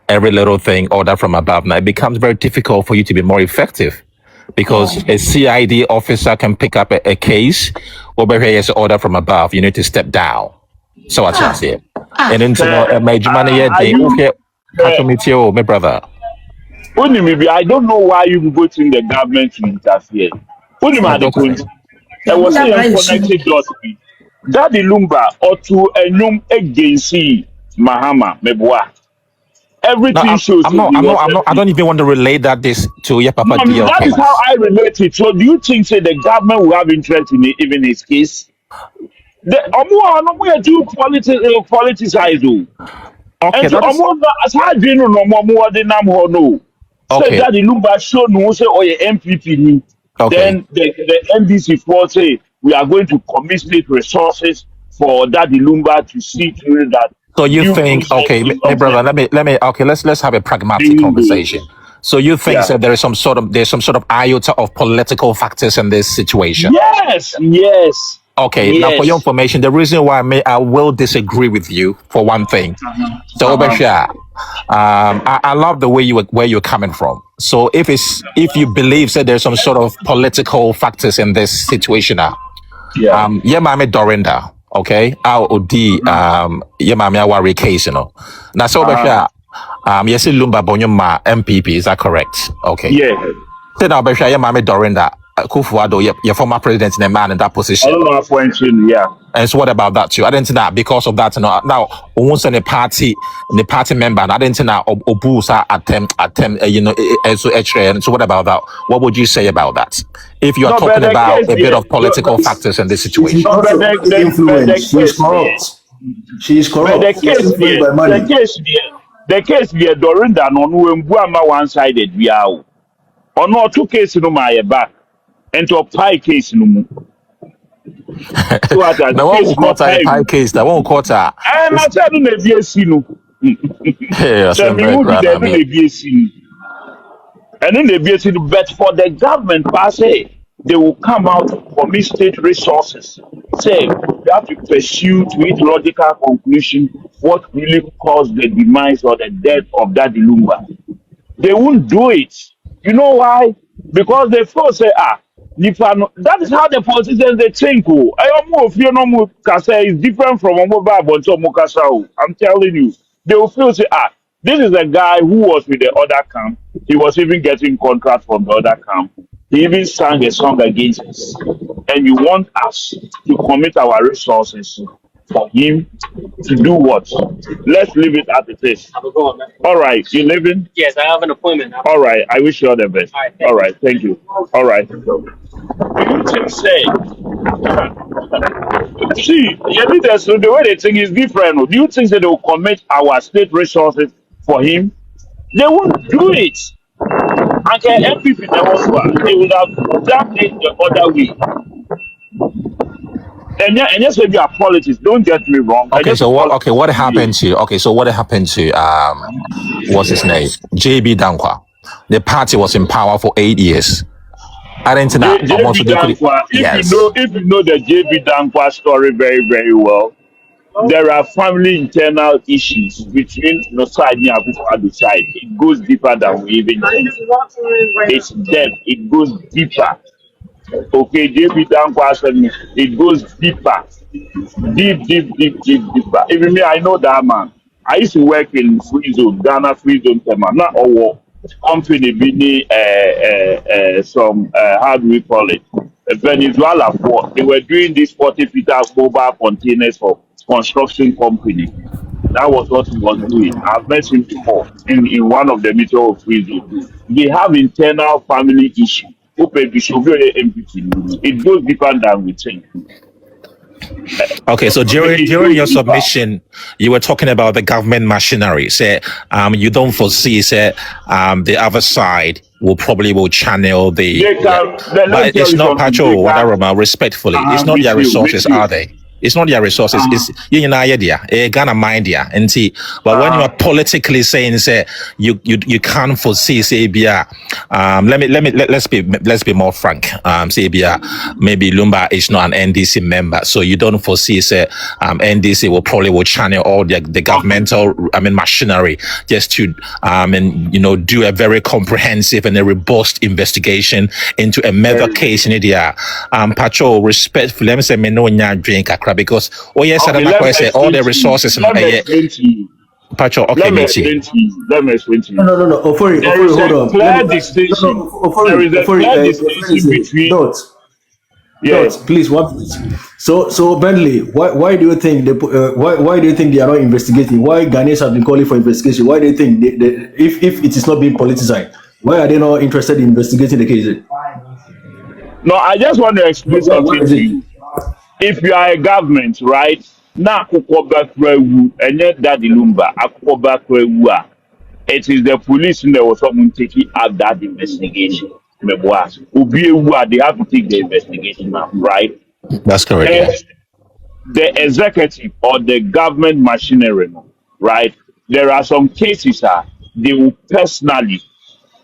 every little thing order from above. Now it becomes very difficult for you to be more effective because a CID officer can pick up a case over here as order from above. You need to step down. So what's that say? And then my my brother. Only maybe I don't know why you people think the government should interfere. Uni ma de kunti. E was say connected dots bi. Daddy Lumba or to enyum against Mahama Mebwa. No, Everything shows he was I don't even want to relate this to your Papa No, DL that is case. how I relate it. So do you think say the government will have interest in it, even his case? The omo too politicize o. Okay, And to that is omo as how do you know omo de nam ho no. Say okay. that the Lumba show no say oh yeah MPP ni. Okay. Then the NDC for say we are going to commit state resources for that the Lumba to see through that So you due think, process okay, is my brother, observed. let me, okay, let's have a They pragmatic won't do conversation. it. So you think Yeah. that there's some sort of iota of political factors in this situation? Yes. Okay, now for your Yes. information, the reason why I will disagree with you for one thing. So Obasha, I love the way where you're coming from. So if you believe that there's some sort of political factors in this situation, Yeah. yeah, mame Dorinda, okay, our OD, yeah, mame our case, Now so Obasha, yes, Lumba Bonyuma MPP, is that correct? Okay. Yeah. Then Obasha, yeah, mame Dorinda, Kufuado, your former president in a man in that I position. don't know if yeah. And so what about that too? I didn't know because of that. Now, once in the party member, and I didn't know Obusa attempt, so extra. And so what about that? What would you say about that? If you are No, but talking the about case a bit here, of political factors in this She's situation. no, not but the influence. She's case here, corrupt. She's but corrupt. She's influenced by money. the case here, Dorinda no Mbuama one-sided we are. Or no two cases no my back, and to a pie case no more. So what the Now one case will no quarter a pie. pie case. That one quarter. And I said no be no. Hey, I So said me very who be grand. there I no mean, be and then they be but for the government per se, they will come out to commit state resources. Say we have to pursue to its logical conclusion what really caused the demise or the death of that Lumba. They won't do it. You know why? Because they first say, that is how the politicians they think. Oh, I almost feel no more kasa is different from a mobile but so mukasa. I'm telling you, they will feel say, this is a guy who was with the other camp. He was even getting contract from the other camp. He even sang a song against us. And you want us to commit our resources for him to do what? Let's leave it as it is. All right, you leaving? Yes, I have an appointment. All right, I wish you all the best. All right, thank you. All right. You think say, see, the way they think is different. Do you think that they will commit our state resources for him? They won't do it. And the MPP they would have done it the other way. And yes, maybe our politics. Don't get me wrong. okay. So what happened to? Okay, so what happened to what's his name? JB Dankwa. The party was in power for 8 years. I didn't know. JB Dankwa, Yes. if you know the JB Dankwa story very, very well, there are family internal issues between no side and other side. It goes deeper than we even think. It's depth. It goes deeper. Okay, JB Dankwa said me. It goes deeper. Deeper. Even me, I know that man. I used to work in Free Zone, Ghana Free Zone Tema. Not our company, some, how do we call it? Venezuela for. They were doing these 40 feet mobile containers for construction company. That was what he was doing. I've met him before in one of the meeting of Free Zone. They have internal family issues. It goes deeper than we think. Okay, so during your submission, you were talking about the government machinery. Say, you don't foresee, the other side will channel the. They can, but it's not patrol. Respectfully, it's not their resources, are they? It's not their resources. It's Ghana mind and see. But when you are politically saying say you can't foresee say let's be more frank. Say maybe Lumba is not an NDC member, so you don't foresee say NDC will channel all the governmental machinery just to do a very comprehensive and a robust investigation into a murder case in India. Patrol respectfully, let me say me no drink because all the resources let me explain to you. Patrol, okay, Let me explain to you. No. There is a clear distinction. There is a clear distinction between. Shots, Yes. please. What? So Bentley, why do you think why do you think they are not investigating? Why Ghanaians have been calling for investigation? Why do you think if it is not being politicized, why are they not interested in investigating the case? No, I just want to explain What something is to it? you. If you are a government, right? Na akukọ bakra and yet daddy Lumba, akukọ bakra it is the police that was someone taking up that investigation. Meboa. Obi ewu a, they have to take the investigation now, right? That's correct. Yeah. And the executive or the government machinery, right? There are some cases they will personally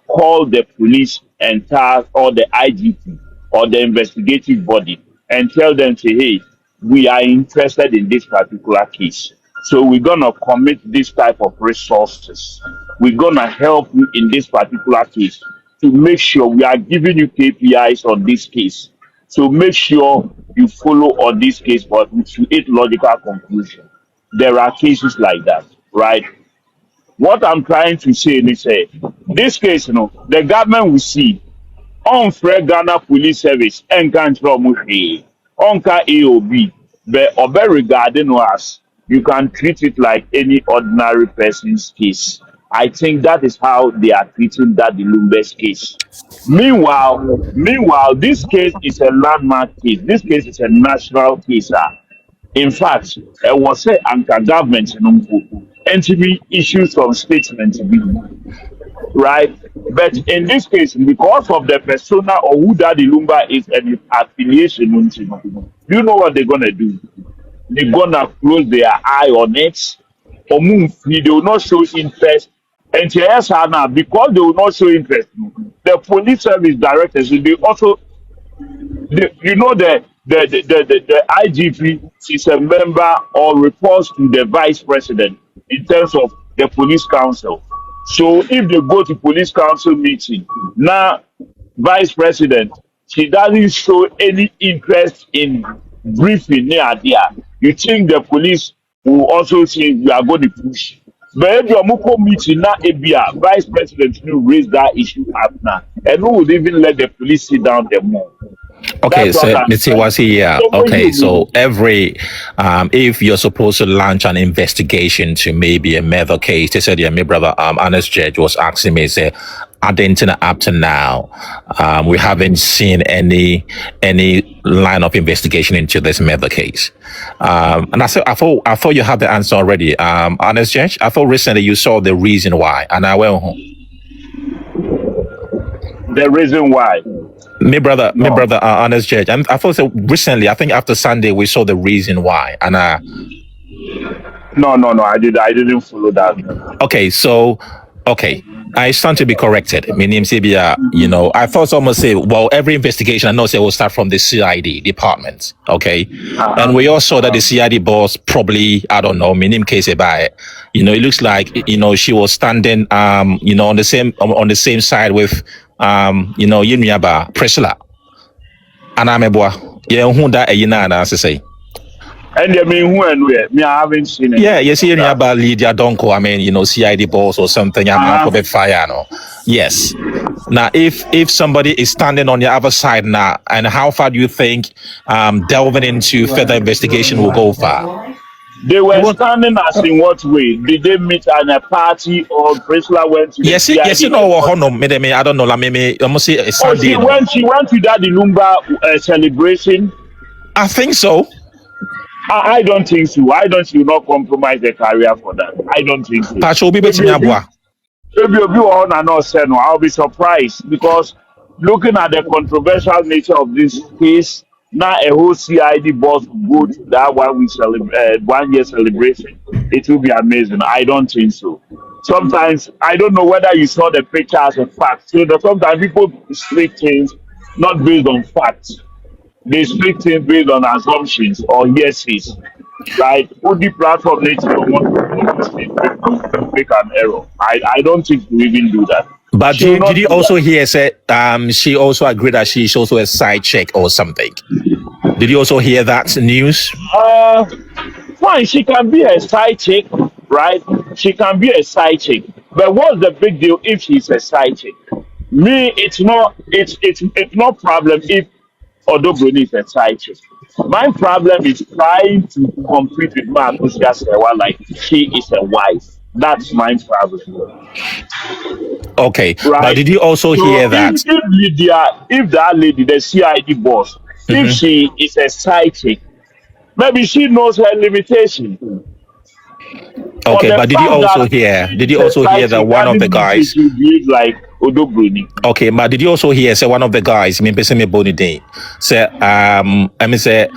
call the police and task or the IGP or the investigative body and tell them, say, hey, we are interested in this particular case. So we're gonna commit this type of resources. We're gonna help you in this particular case to make sure we are giving you KPIs on this case. So make sure you follow on this case, but to it logical conclusion. There are cases like that, right? What I'm trying to say is, this case, the government will see on Ghana Police Service and country on AOB, but obe regarding us, you can treat it like any ordinary person's case. I think that is how they are treating that the Lumba's case. Meanwhile, this case is a landmark case. This case is a national case. In fact, I was say anchor government and to be issues some statements, right? But in this case, because of the persona or who Daddy Lumba is and his affiliation, you know what they're gonna do? They're gonna close their eye on it or move. They will not show interest. And yes, now because they will not show interest, the police service directors they also you know the IGP is a member or reports to the vice president in terms of the police council. So if they go to police council meeting, now vice president, she doesn't show any interest in briefing near there. You think the police will also say we are going to push. But if your Moko meeting now, vice president will raise that issue up now, and who would even let the police sit down the more? Okay, That's what so I'm let's see saying. what's here. So when Okay, you so every if you're supposed to launch an investigation to maybe a murder case, they said, yeah, my brother Honest Judge was asking me, say, I didn't know up to now. We haven't seen any line of investigation into this murder case. And I thought you had the answer already. Honest Judge, I thought recently you saw the reason why, and I went home. the reason why. My brother, Honest Judge. I thought so recently. I think after Sunday we saw the reason why, and No, I didn't follow that. okay, so okay, I stand to be corrected. My name Sabia. I thought someone say, well, every investigation I know say will start from the CID department. Okay, and we all saw that the CID boss probably, I don't know, my name case by it. It looks like she was standing on the same side with Yimiaba Priscilla. And I'm a boy. Yeah, who that as I say. And I mean, who and where? Me, I haven't seen it. Yeah, you see about Lydia Donko, I mean, CID boss or something, I'm not fire, no. Yes. Now, if somebody is standing on the other side now, and how far do you think delving into further investigation will go far? They were standing as in what way? Did they meet at a party or Priscilla went to the Yes, CID? I don't know, like maybe almost say a Sunday. She went to that Lumba celebration. I think so. I don't think so. I don't you not compromise the career for that. I don't think so. I'll be surprised because looking at the controversial nature of this case, now a whole CID boss will go to that 1 year celebration. It will be amazing. I don't think so. Sometimes I don't know whether you saw the picture as a fact. So that sometimes people speak things not based on facts. They speak things based on assumptions or yeses. Right? Put the platform nature make an error. I don't think we even do that. But did you also hear say she also agreed that she's also a side chick or something? Did you also hear that news? Fine, she can be a side chick, right? She can be a side chick. But what's the big deal if she's a side chick? Me, it's not problem if although Bruni is a side chick. My problem is trying to compete with Marcusia Sewa like she is a wife. That's my problem. Okay, but Right? did you also So hear that? if Lydia, if that lady, the CID boss, if Mhm. she is a side chick, maybe she knows her limitation. But Okay, the but did you fact also that hear? she Did is you a also hear side that chick, one that of the didn't mean she guys? should behave like Odo Bruni. Okay, but did you also hear? Say one of the guys. Me person me body day. Say I mean say.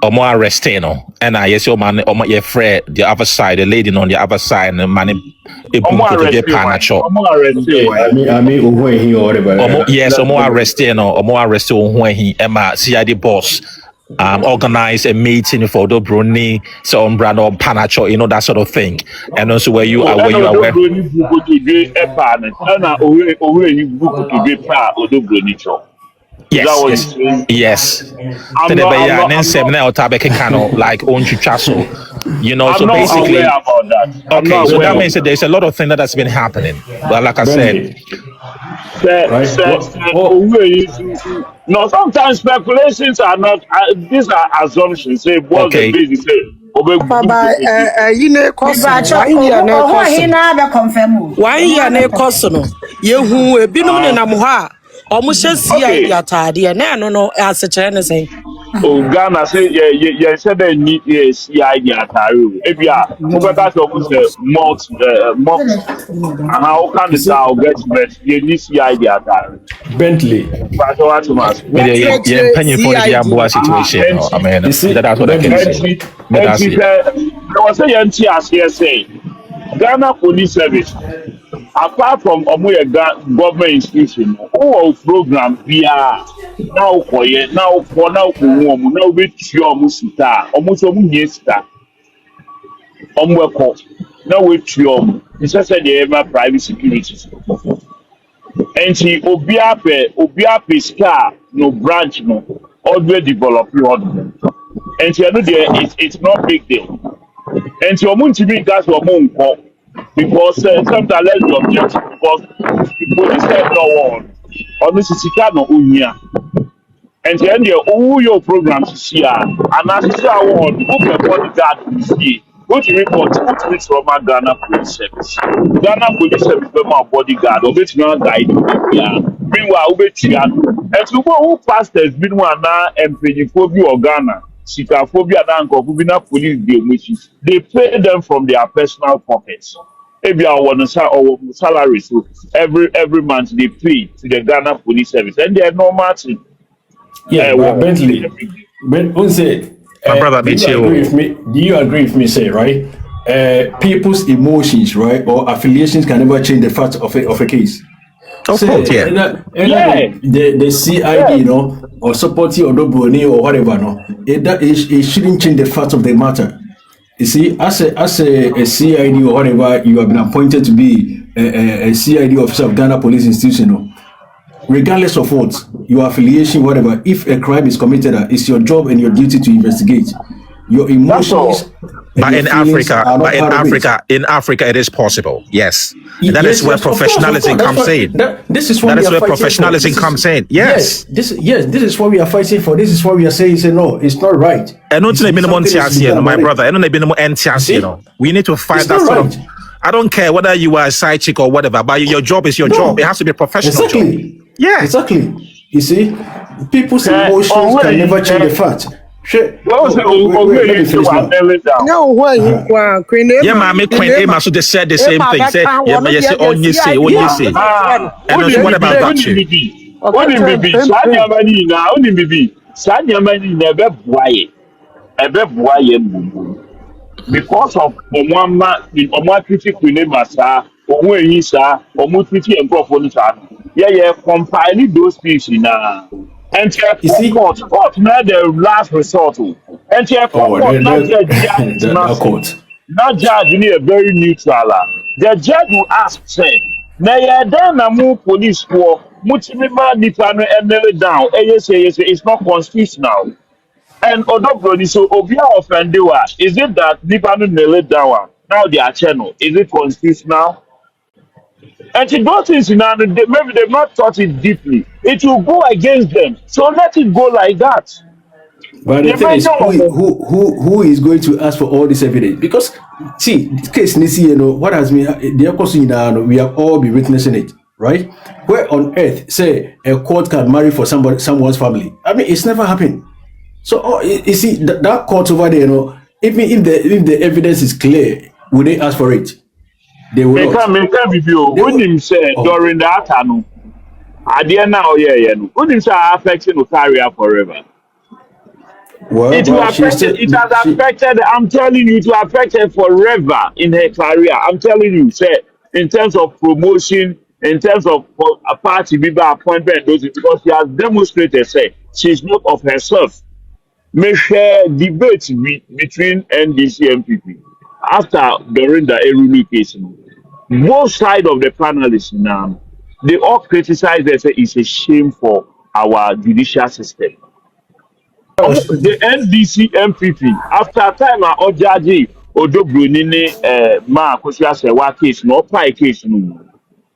Omo arresting no, and I yes your man omo your friend the other side, the lady on the other side, and man Omo ebum koto je arresting wine. panacho. Omo arresting wine. I mean, over here or whatever. Omo yes, omo arresting no, omo arresting when he Emma CID boss organize a meeting for the Bruni, so brand or panacho, you know that sort of thing, and also where you Oh, are and where you are Odo where. Bruni buko to do a pan, and Owe you buko to do pa Odo Bruni cho. Is that Yes, what you're yes, saying? yes. I'm Tell not, me, I'm yeah, not, and then I'm seven not, or tabeke kano like on chuchaso, you know. I'm So not aware basically, about that. I'm okay, not so aware that of means that that. there's a lot of things that has been happening. But like I said, Bentley, right? No, sometimes speculations are not, these are assumptions. Say, what's the okay, basis? Say, Papa, you know, cousin, Mepacho 1 year na oho he cousin. na be confirm o. 1 year Na be na confirm. cousin no. Yehu ebinom ne uh, nam ho a omo hye CID okay. atade na eno no asechere ne sen. Oh, Ghana say, yeah, said they need CID Ataru. If you are, Mubeka almost a mox. And how can You it see, now get rest? You need CID Ataru. Bentley. But what to mask. me the yeah, Yɛkyerɛkyerɛ penny for the CID Amboa no. situation. No, I mean You see, that's what I can Bentley. say. Me that's it. There was a young TSA saying Ghana Police Service, apart from Omoya government institution, all program via now for ye, now now with your musita, almost a musita, now with your, it's just a private security. And she obiape star no branch no already develop one. And she know there it's not big deal. And she won't be gas or moon because sometimes let's be objective because the police said no one or this is no unia. And then the your program to see her and as you see our word book a bodyguard to see. Go to report from a Ghana Police Service. Ghana Police Service be my bodyguard or bet me guide. Yeah. Meanwhile, bet you and to go who pastors been one now and pay phobia or Ghana. Sika phobia and Kobina police deal which is they pay them from their personal pockets. If you are on a salary, so every month they pay to the Ghana Police Service and they are normal thing. Yeah, but Well, Bentley, say, My brother do you agree Mitchell. with me? Do you agree with me? Say right, people's emotions, right, or affiliations can never change the fact of a case. Of course, Say, yeah. yeah, the CID, yeah. you know, or supporting or Bruni or whatever, no, it shouldn't change the fact of the matter. You see, as a CID or whatever, you have been appointed to be a CID officer of Ghana Police Institution, no? Regardless of what your affiliation, whatever, if a crime is committed, it's your job and your duty to investigate. Your That's all. emotions and But your in feelings Africa, are not part of it. in Africa, it is possible. Yes, and that is Yes, where yes, of course, of course. professionalism That's comes what in. this is what That we is are where fighting for. professionalism comes in. Yes. This is what we are fighting for. This is what we are saying. Say no, it's not right. And not Something needs to be done my about it. brother. And not You see, we need to fight it's that not sort right. of. I don't care whether you are a side chick or whatever, but your job is your job. It No, has to be a professional job. exactly, Yeah. exactly. You see, people's emotions can Already, never change the fact. Shit. what was Wait, let me already finish to now. nail it down? Nya wo ayi kwa Queen Yeah, Emma. mommy, Queen Emma, so they said the same Emma thing. back Say, can yeah, one of you say, oh, the you say, CID oh, you no say. And also, what David about Brem. that you? Okay, Bibi, pem saa pem. nneɛma no nyinaa, wonim Bibi, saa nneɛma no nyinaa ɛbɛboa yɛ mmubu. Because of ɔmo atwiti Queen saa, ɔmo eyi saa, ɔmo twiti nkurɔfoɔ no saa no, yɛyɛ compile those things nyinaa. And You see, court na the last resort o. And oh, court na judge bi that atena quote. na judge ni very neutral a the judge will ask say na yɛ dɛn na mo police foɔ mutumi ma nipa no nail down ɛyɛ say it's not constitutional and odobroni so obi a offend wa is it that nipa no nail it down now they are channel is it constitutional and to those things now maybe they've not thought it deeply it will go against them. So let it go like that. But the You thing may is, know. who is going to ask for all this evidence? Because see, this case Nisi, what has been the question now, we have all been witnessing it, right? Where on earth say a court can marry for someone's family? I mean, it's never happened. So you see that court over there, even if the evidence is clear, will they ask for it? They will not. Make video. They When will. him said Oh, during that time, I didn't know, yeah. When him say affecting the career forever. well, It will but she affect it. still It has she. affected. I'm telling you, it will affect her forever in her career. I'm telling you, say in terms of promotion, in terms of a party member appointment, those because she has demonstrated, say she's not of herself. May share debate between NDC and PP after during the Erunu case. Both sides of the panelists now, they all criticize. They say it's a shame for our judicial system. The NDC MPP after time Ojaji Odobroni ne ma Akosua Sewa case no pie case no.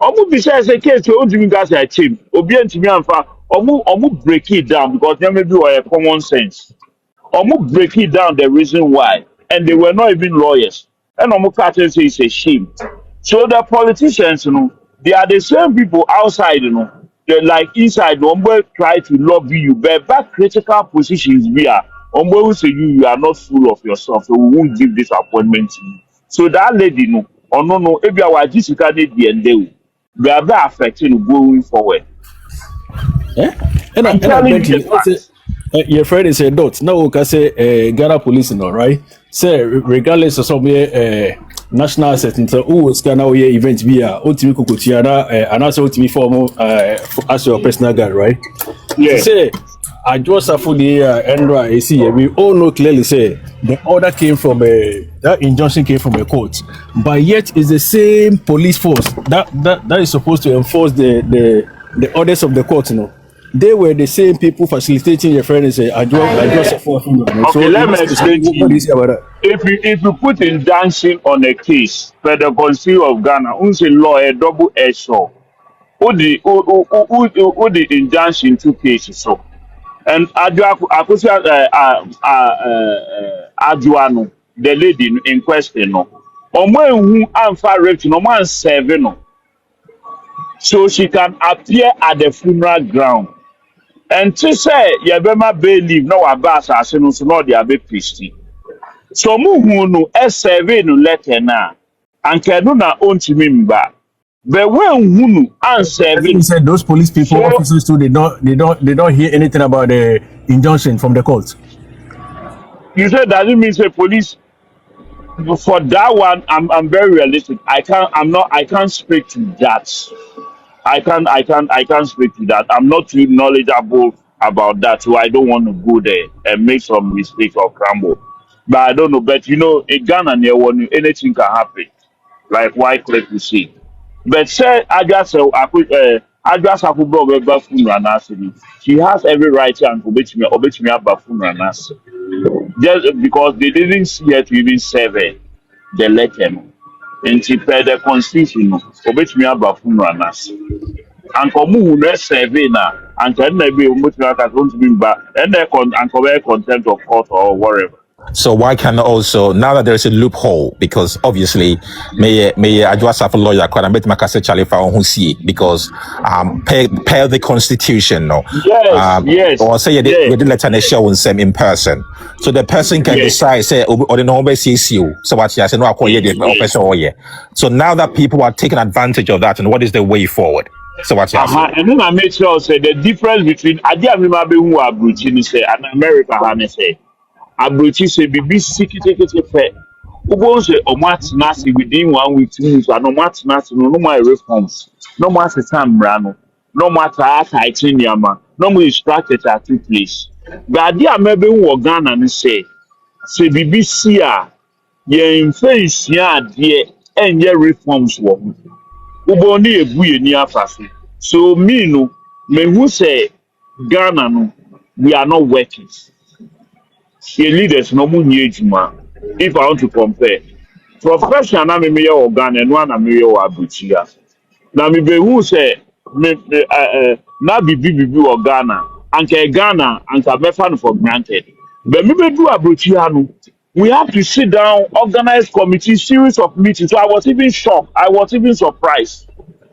Omu bi say case o ntimi gas a chim. Obi ntimi amfa omu break it down because there may be a common sense. Omu break it down the reason why and they were not even lawyers. And Omu Carter say it's a shame. So the politicians, they are the same people outside, They like inside, Ombo try to lobby you, but back critical positions we are. Ombo will say you are not full of yourself, so we won't give this appointment to you. So that lady, no, if you are just the end, we are very affecting going forward. Eh? And I'm I telling bet you the you, facts. your friend is a dot. Now we can say Ghana police, right? Say regardless of some national asset, so who is Ghana event via ultimate kukutiana and also ultimate form as your personal guy, right? To Yeah. say I just for the Endra AC, we all know clearly say the order came from that injunction came from a court, but yet it's the same police force that is supposed to enforce the orders of the court, They were the same people facilitating your friend say I just for Okay, so let in me this case, explain to what do you you. say about that? If you put injunction on a case for the Constitution of Ghana, who's a lawyer double edged sword. Who the injunction two cases so and Akusia Adjuano, the lady in question no. Omo who amfa rape no man serve no. So she can appear at the funeral ground. And to say Yabema Bay leave no abas as no so no the abe Christi. So mu hu no e serve no letter na anka no na ontimi mba. But when hunu and I think he serving, said those police people, so officers too, they don't hear anything about the injunction from the court. you say doesn't mean say police for that one. I'm very realistic. I can't speak to that. I can't speak to that. I'm not too knowledgeable about that, so I don't want to go there and make some mistakes or crumble. But I don't know. But in Ghana, near one anything can happen. Like why click we see. But say I just have to go back funeral. She has every right to obey me about funeral. Just because they didn't see her to even serve her, the letter no. And she paid the constitution no, obetumi aba funeral n'ase. Anka ɔmo hu no ɛsɛve na anka ɛna ebi obetumi aka so ntumi mba ɛna anka ɔbɛyɛ contempt of court or whatever. So why can also now that there's a loophole because obviously may I just have a lawyer quite a bit because per the constitution no or say we did let an show in person so the person can decide say or the normal CCU so what you say no so now that people are taking advantage of that and what is the way forward so what you say And then I make sure say the difference between Adi Amima be who are Bruchini say and America Hane say. Abrochi say bibi sikiti fe. Ugo say omat nasi within 1 week 2 weeks and omat nasi no more reforms. No more system brano. No matter tightening yama. No more structure at two place. But dia maybe who Ghana and say bibi sia ye in face ya de and ye reforms wo. Ugo ni ebu ye ni afase. So me no me who say Ghana no we are not working. The leaders no more juma. If I want to compare, professional na me or Ghana and one na me or Abuja. Na me be who say na bibi or Ghana anka Ghana anka befa for granted but me be do abrochia no we have to sit down organize committee series of meetings so I was even shocked I was even surprised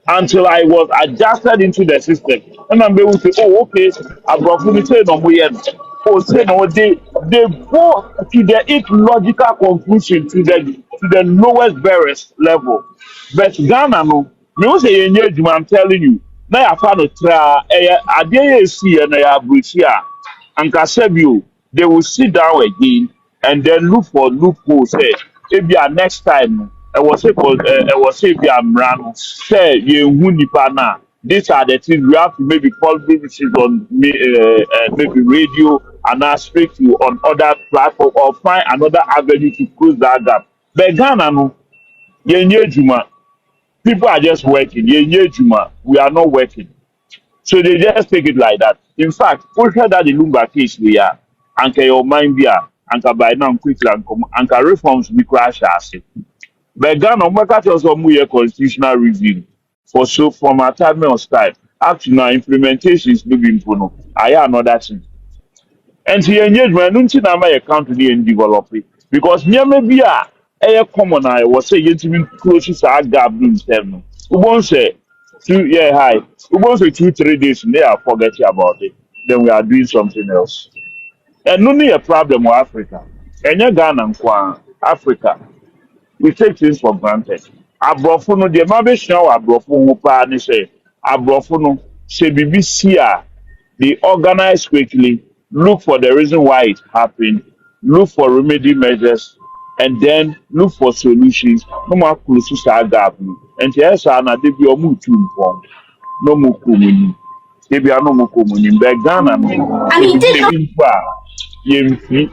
until I was adjusted into the system and I'm able to say oh okay abrofuni say no mo oh say no they go to the logical conclusion to the lowest barest level but Ghana no me who say yenye adwuma I'm telling you na ya fa no tra ade ye si na ya abrochi a anka sebio they will sit down again and then look for loopholes say maybe next time no I was say be amrano say ye hu nipa na these are the things we have to maybe call businesses on maybe radio and now speak to on other platform or find another avenue to close that gap but Ghana no yenye adwuma people are just working. Yenye juma, we are not working. So they just take it like that. In fact, push that the Lumba case we are, anka your mind be anka by now quickly anka reforms be crash as. But Ghana, Omaka tells us we constitutional review for so from our time of time up to now implementation is moving for no. I another thing. And the engagement nti na ma your country and develop it because near maybe common I was say yet close to our gap in them. We won't say 2 yeah high. We won't say 2-3 days and they are forgetting about it. Then we are doing something else. And no need a problem with Africa. And your Ghana and Africa. We take things for granted. Abrofo no de ma be hia wa abrofo ho pa ni say abrofo no se BBC they organize quickly, look for the reason why it happened, look for remedy measures, and then look for solutions. No more close to that gap. And yes, na de bi omu tu mpon. No more community. They be no more community. But Ghana no. I mean, this Yemfi.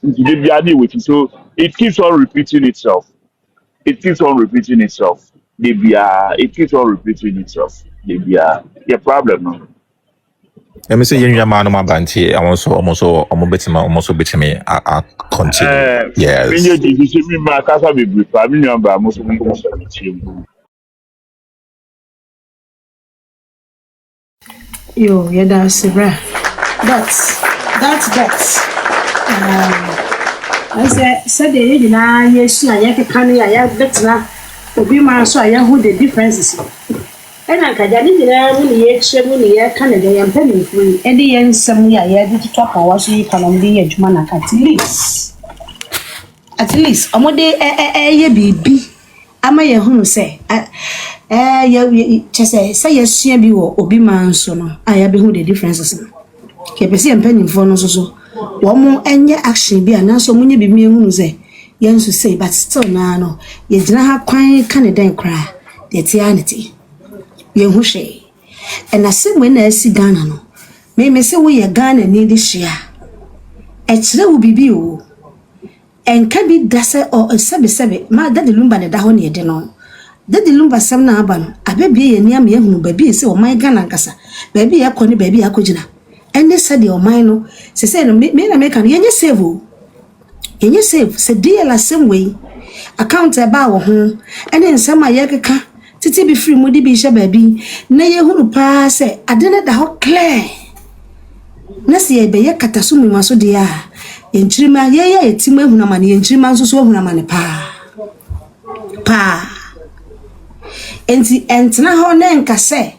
They be adi with it. So it keeps on repeating itself. It keeps on repeating itself. It keeps on repeating itself. The problem. No? Let me say, you man, my banty. I almost bit me. I continue. When Yes. you see me, my casa be brief. I mean, I'm almost yo, yeah, that's right. That's. I said the lady na yes, I can ya better. Obi man so I who the differences. And I can money Canada and penny free. And the end some year to talk or was you can only a man at least. At least, a day be. Am I a who say? Just say yes, be or be man so no. I have who the differences. Keep and penny for no so. One more and your action be an answer when you be me who say. Yes, to say, but still no. You did not have quiet Canada cry. The eternity. Who say, and I said when I see Ghana no, me say we a Ghana need this year. Actually will be you, and can be dasa or a sebi. My daddy Lumba ne da honi ede no. Daddy Lumba sam na aba a baby e near me hunu baby say o my Ghana kasa. Baby ya koni baby akojina. And they said o my no, say no me na make an yenye save o. Yenye save say dear la same way. Account eba wo ho, and then some Ayeka titi be free mudi bi sha baby na ye hunu pa se adene da ho clear na se ye be ye kataso mu maso dia ye nchirima ye etima ehuna mane ye nchirima nso so ehuna mane pa enti entna ho na nka se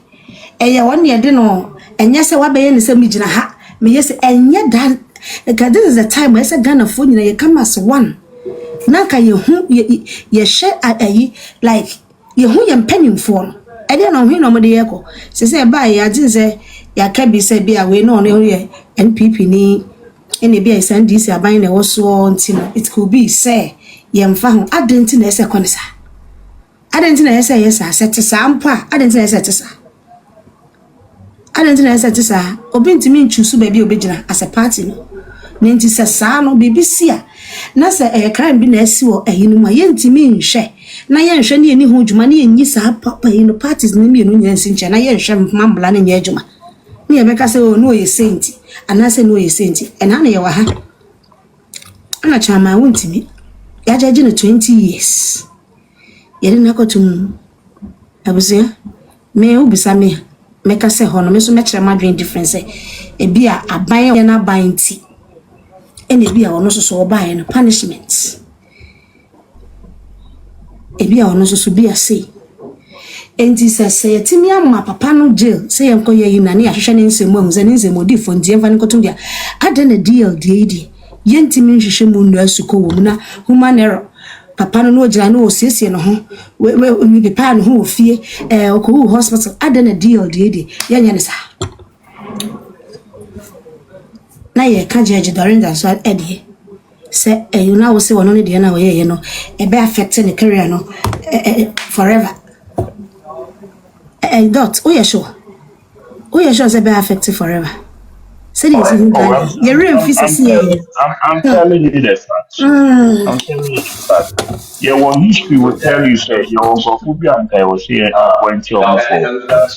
eye won ye de no enye se wa be ye ne se mi gina ha me ye se enye da this is the time where se Ghana fo nyina ye come as one na ka ye hu ye share ayi like ye hu ye mpanyin fo no e de no hu no mo de ye ko se ba ya tin se ya ka bi se bi a we no no ye NPP ni ene bi a san DC aban na wo so nti no it could be say ye mfa ho adenti na ese konisa adenti na ese yes asete sa ampa adenti na ese tesa adenti na ese tesa obi ntimi nchusu ba bi obegina as a party no nti se sa no BBC a na se crime bi na esi wo ehinu ma ye ntimi nhwe na ye nhwe ne ni ho djuma ne ye nyi sa papa yi no parties ne mienu nyansi nche na ye nhwe mambla ne nya djuma ne ye beka se o no ye senti ana se no ye senti ena na ye wa ha ana chama wontimi ya jaji no 20 years ye na kotum abusia me ubisa me meka se ho no me so me kire madwen difference e bia aban ye na ban ti ene bia ono so so oban no punishment e bia ono so so bia say enti se yetimi ama papa no jail say yenko ye yina ne ahwehwe ne nsemu ahu se ne nsemu di fo ndie mfa ne koto dia ade na deal die yentimi nhwehwe mu ndu asuko wo mu na human error papa no ojira no osiesie no ho we papa no ho ofie okwu hospital ade na deal die yanya ne sa na ye ka jeje dorinda so ede se you know say wono ne de na we ye no e be affect ne career no forever dot oh yeah sure say be affect forever say this you can you real physics I'm telling you the facts. I'm telling you the facts. Yeah, one history will tell you say your phobia and I was here appointed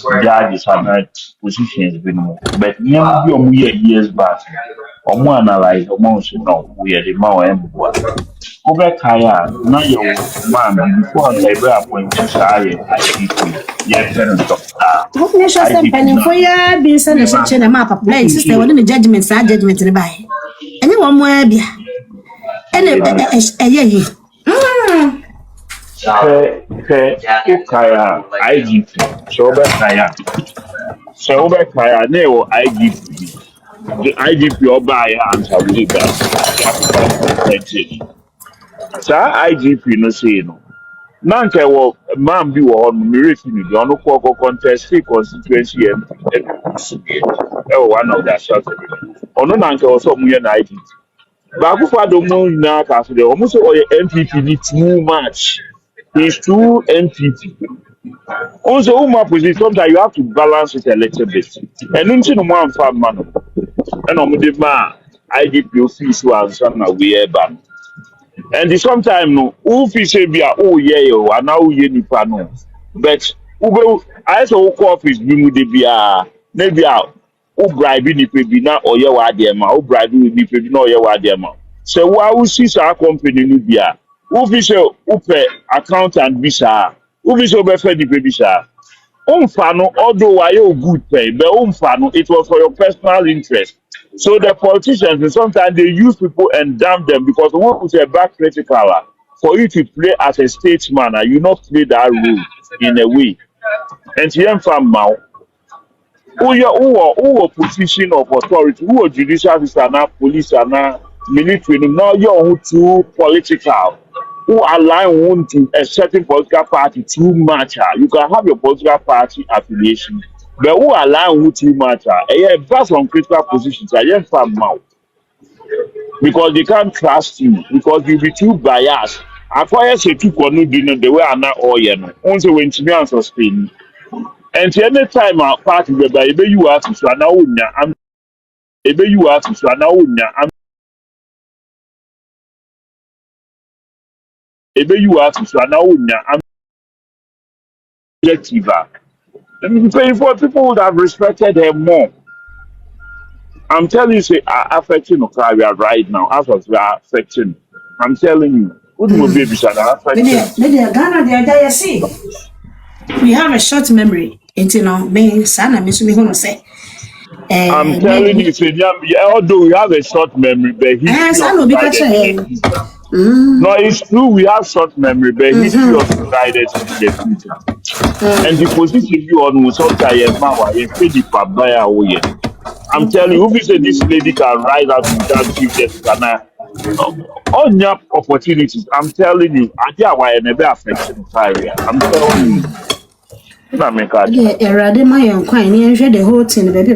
for judges and positions been more. But never be years back. Or more analyze or more say no, we are the more employer. Over Kaya, now your man before they were appointed IGP. Yeah, tenant of what me show some penny for ya be send a check na map apply sister what the judgment sa judgment ne bai any one more bia ene Kaya IGP. So over Kaya, no IGP. The IGP or buy answer with that. Sir, IGP no say no. Nanke wo man bi wo on mirisi ni do no ko contest constituency MP. One of that short. Ono nanke wo so mu ye na IGP. Ba ku fa do mu na ka so de o mu so o ye MPP ni too much. He's too MPP. Also, Uma position sometimes you have to balance it a little bit. And into no one farm man. And on the man, IGP office was some away ban. And sometimes no, office be a oh yeah, and now ye nipa no. But I saw office be mu de be a maybe a who bribe nipa be na or ye wa de ma, who bribe nipa be na or ye wa de ma. So who see our company ni be a office who pay accountant be sa, office be fe nipa be sa. Umfano, although why you good pay, but umfano, it was for your personal interest. So the politicians, and sometimes they use people and damn them because they want to say back critical for you to play as a statesman and you not play that role in a way. And here from now, who position of authority, who judicial officer now, police and now military, now you're too political. Who align one to a certain political party too much. You can have your political party affiliation, but who align with too much? That's on critical positions. I am from mouth because they can't trust you because you'll be too biased. Acquire say two for no dinner the way I'm not all you know. Once when to me and sustain. And any time our party whereby you have to swan now, I'm you have to swan now, I'm you have to swan now, I'm objective. And for people would have respected her more. I'm telling you, say, affecting Okaria right now, as of we are affecting. I'm telling you, who will be affecting? Ghana they see we have a short memory you know me sana me so me hono say I'm telling you, say, although we have a short memory, but no, it's true, we have short memory, but history also guided us into the future. And the position you on was sometimes I'm telling you, who say this lady can rise out to that chief justice and all your opportunities. I'm telling you, I think why I never affected area. I'm telling you. Erade my young quine, the whole thing, baby,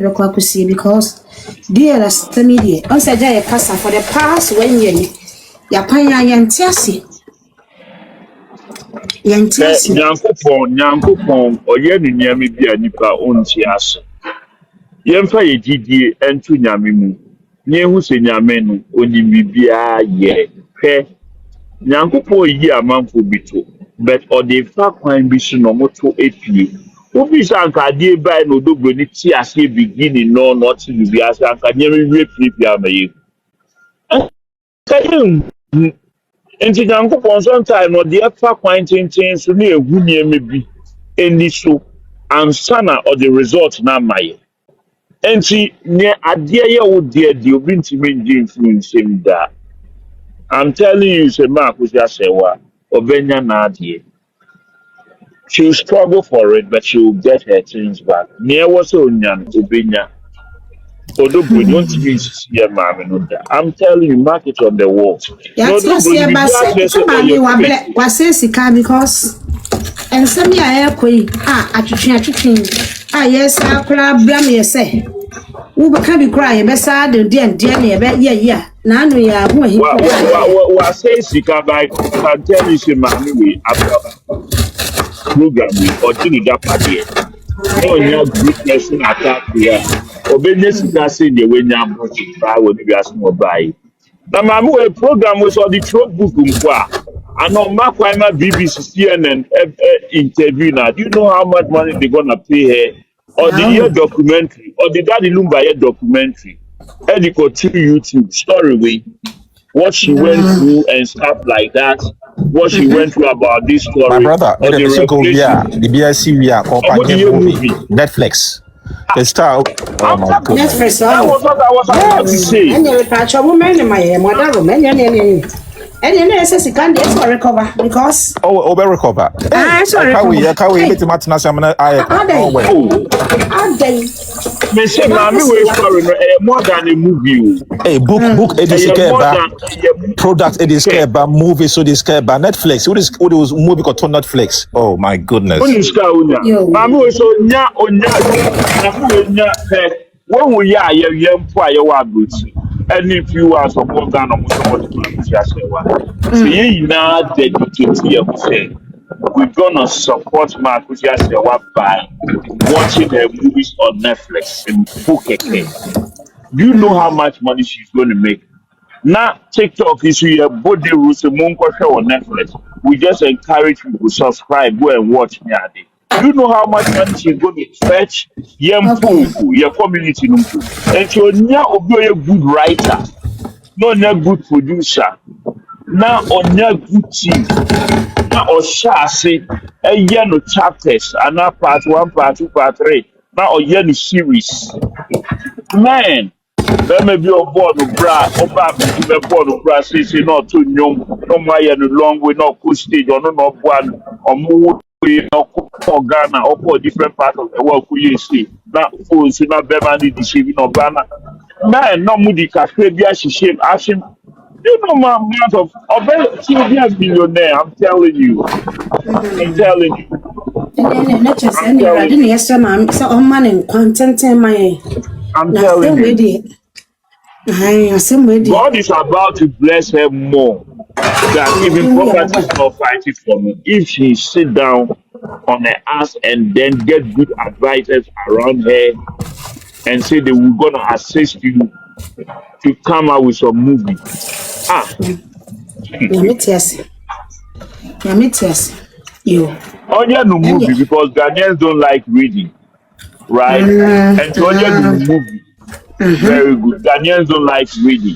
because dear last media, on said I pass for the past 1 year. Yapaya yantiasi. Nyankopon, oye ni nyame bia nipa onti ase. Yemfa ye gidie entu nyame mu. Nye hu se nyame no oni bibia ye. Hwe Nyankopon yi amanfo bito, but ode fa kwan bi so no moto epie. Obi sanka ade bai no dogbo ni ti ase beginning no not bibia sanka nyame wie pie amaye. Nti Nyankopon sometime no de fa kwan tenten so na ehu nieme bi eni so and sana or the result na my. And see, near a dear old dear, the intimate influence him that. I'm telling you, say Mark was just say what Obenya Nadia. She'll struggle for it, but she'll get her things back. Near was Onyan Obenya. Although we don't see a man, I'm telling you, mark it on the wall. Yes, yes, somebody was says because and some year queen, I yes, I'll crab blam, yes, say. Who can be crying, beside the dear, yeah. Now we are going. What says he can tell you, man, program or do that party. No, you have good person attack here. Obedience is saying the way you buy will be as more buy. Now, my program was on the throat book. I know Mark Weimer, BBC, CNN interview now. Do you know how much money they're gonna pay her? Or the year documentary, or the Daddy Lumba year documentary. And you go to YouTube story way, what she went through and stuff like that. What she went through about this story. My brother, or the revelation. The BSC we are movie. Netflix. The star. Oh my goodness. Netflix. That was what I was about to say. And you're a woman in my mother woman. And you know, says you can't recover because. Oh, recover. Sorry. Can we get Martin's Me say, Mami, we story more than a movie. Hey, book edition product edition movie so this Netflix. What is movie called Netflix? Oh my goodness. Mami, we so nya when we are and if you are support down on we're gonna support Marcus Yasewa by watching her movies on Netflix in Phuket. Do you know how much money she's going to make? Now TikTok is here, body rules on Netflix. We just encourage people to subscribe, go and watch me. Do you know how much money she's going to fetch? Your community, and she'll now be a good writer, not a good producer, now on a good team. Now or say a year no chapters and now part 1, part 2, part 3. Now or year no series. Man, there may be a board of bra or board of brass is not too young, no my no long way, no cool stage or no one or move or Ghana or for different parts of the world you see. Now fools not Beverly deceiving or banner. Man, no moody cascade, she shame, ashim. You know my amount of Sylvia billionaire, I'm telling you. I'm telling you. Not just any yes, ma'am. So on man and content in my I'm telling you. God is about to bless her more than even property is not fighting for me. If she sit down on her ass and then get good advisors around her and say they were gonna assist you to come out with some movie. You. Only no movie because Ghanaians don't like reading, right? And so only no movie. Very good. Ghanaians don't like reading.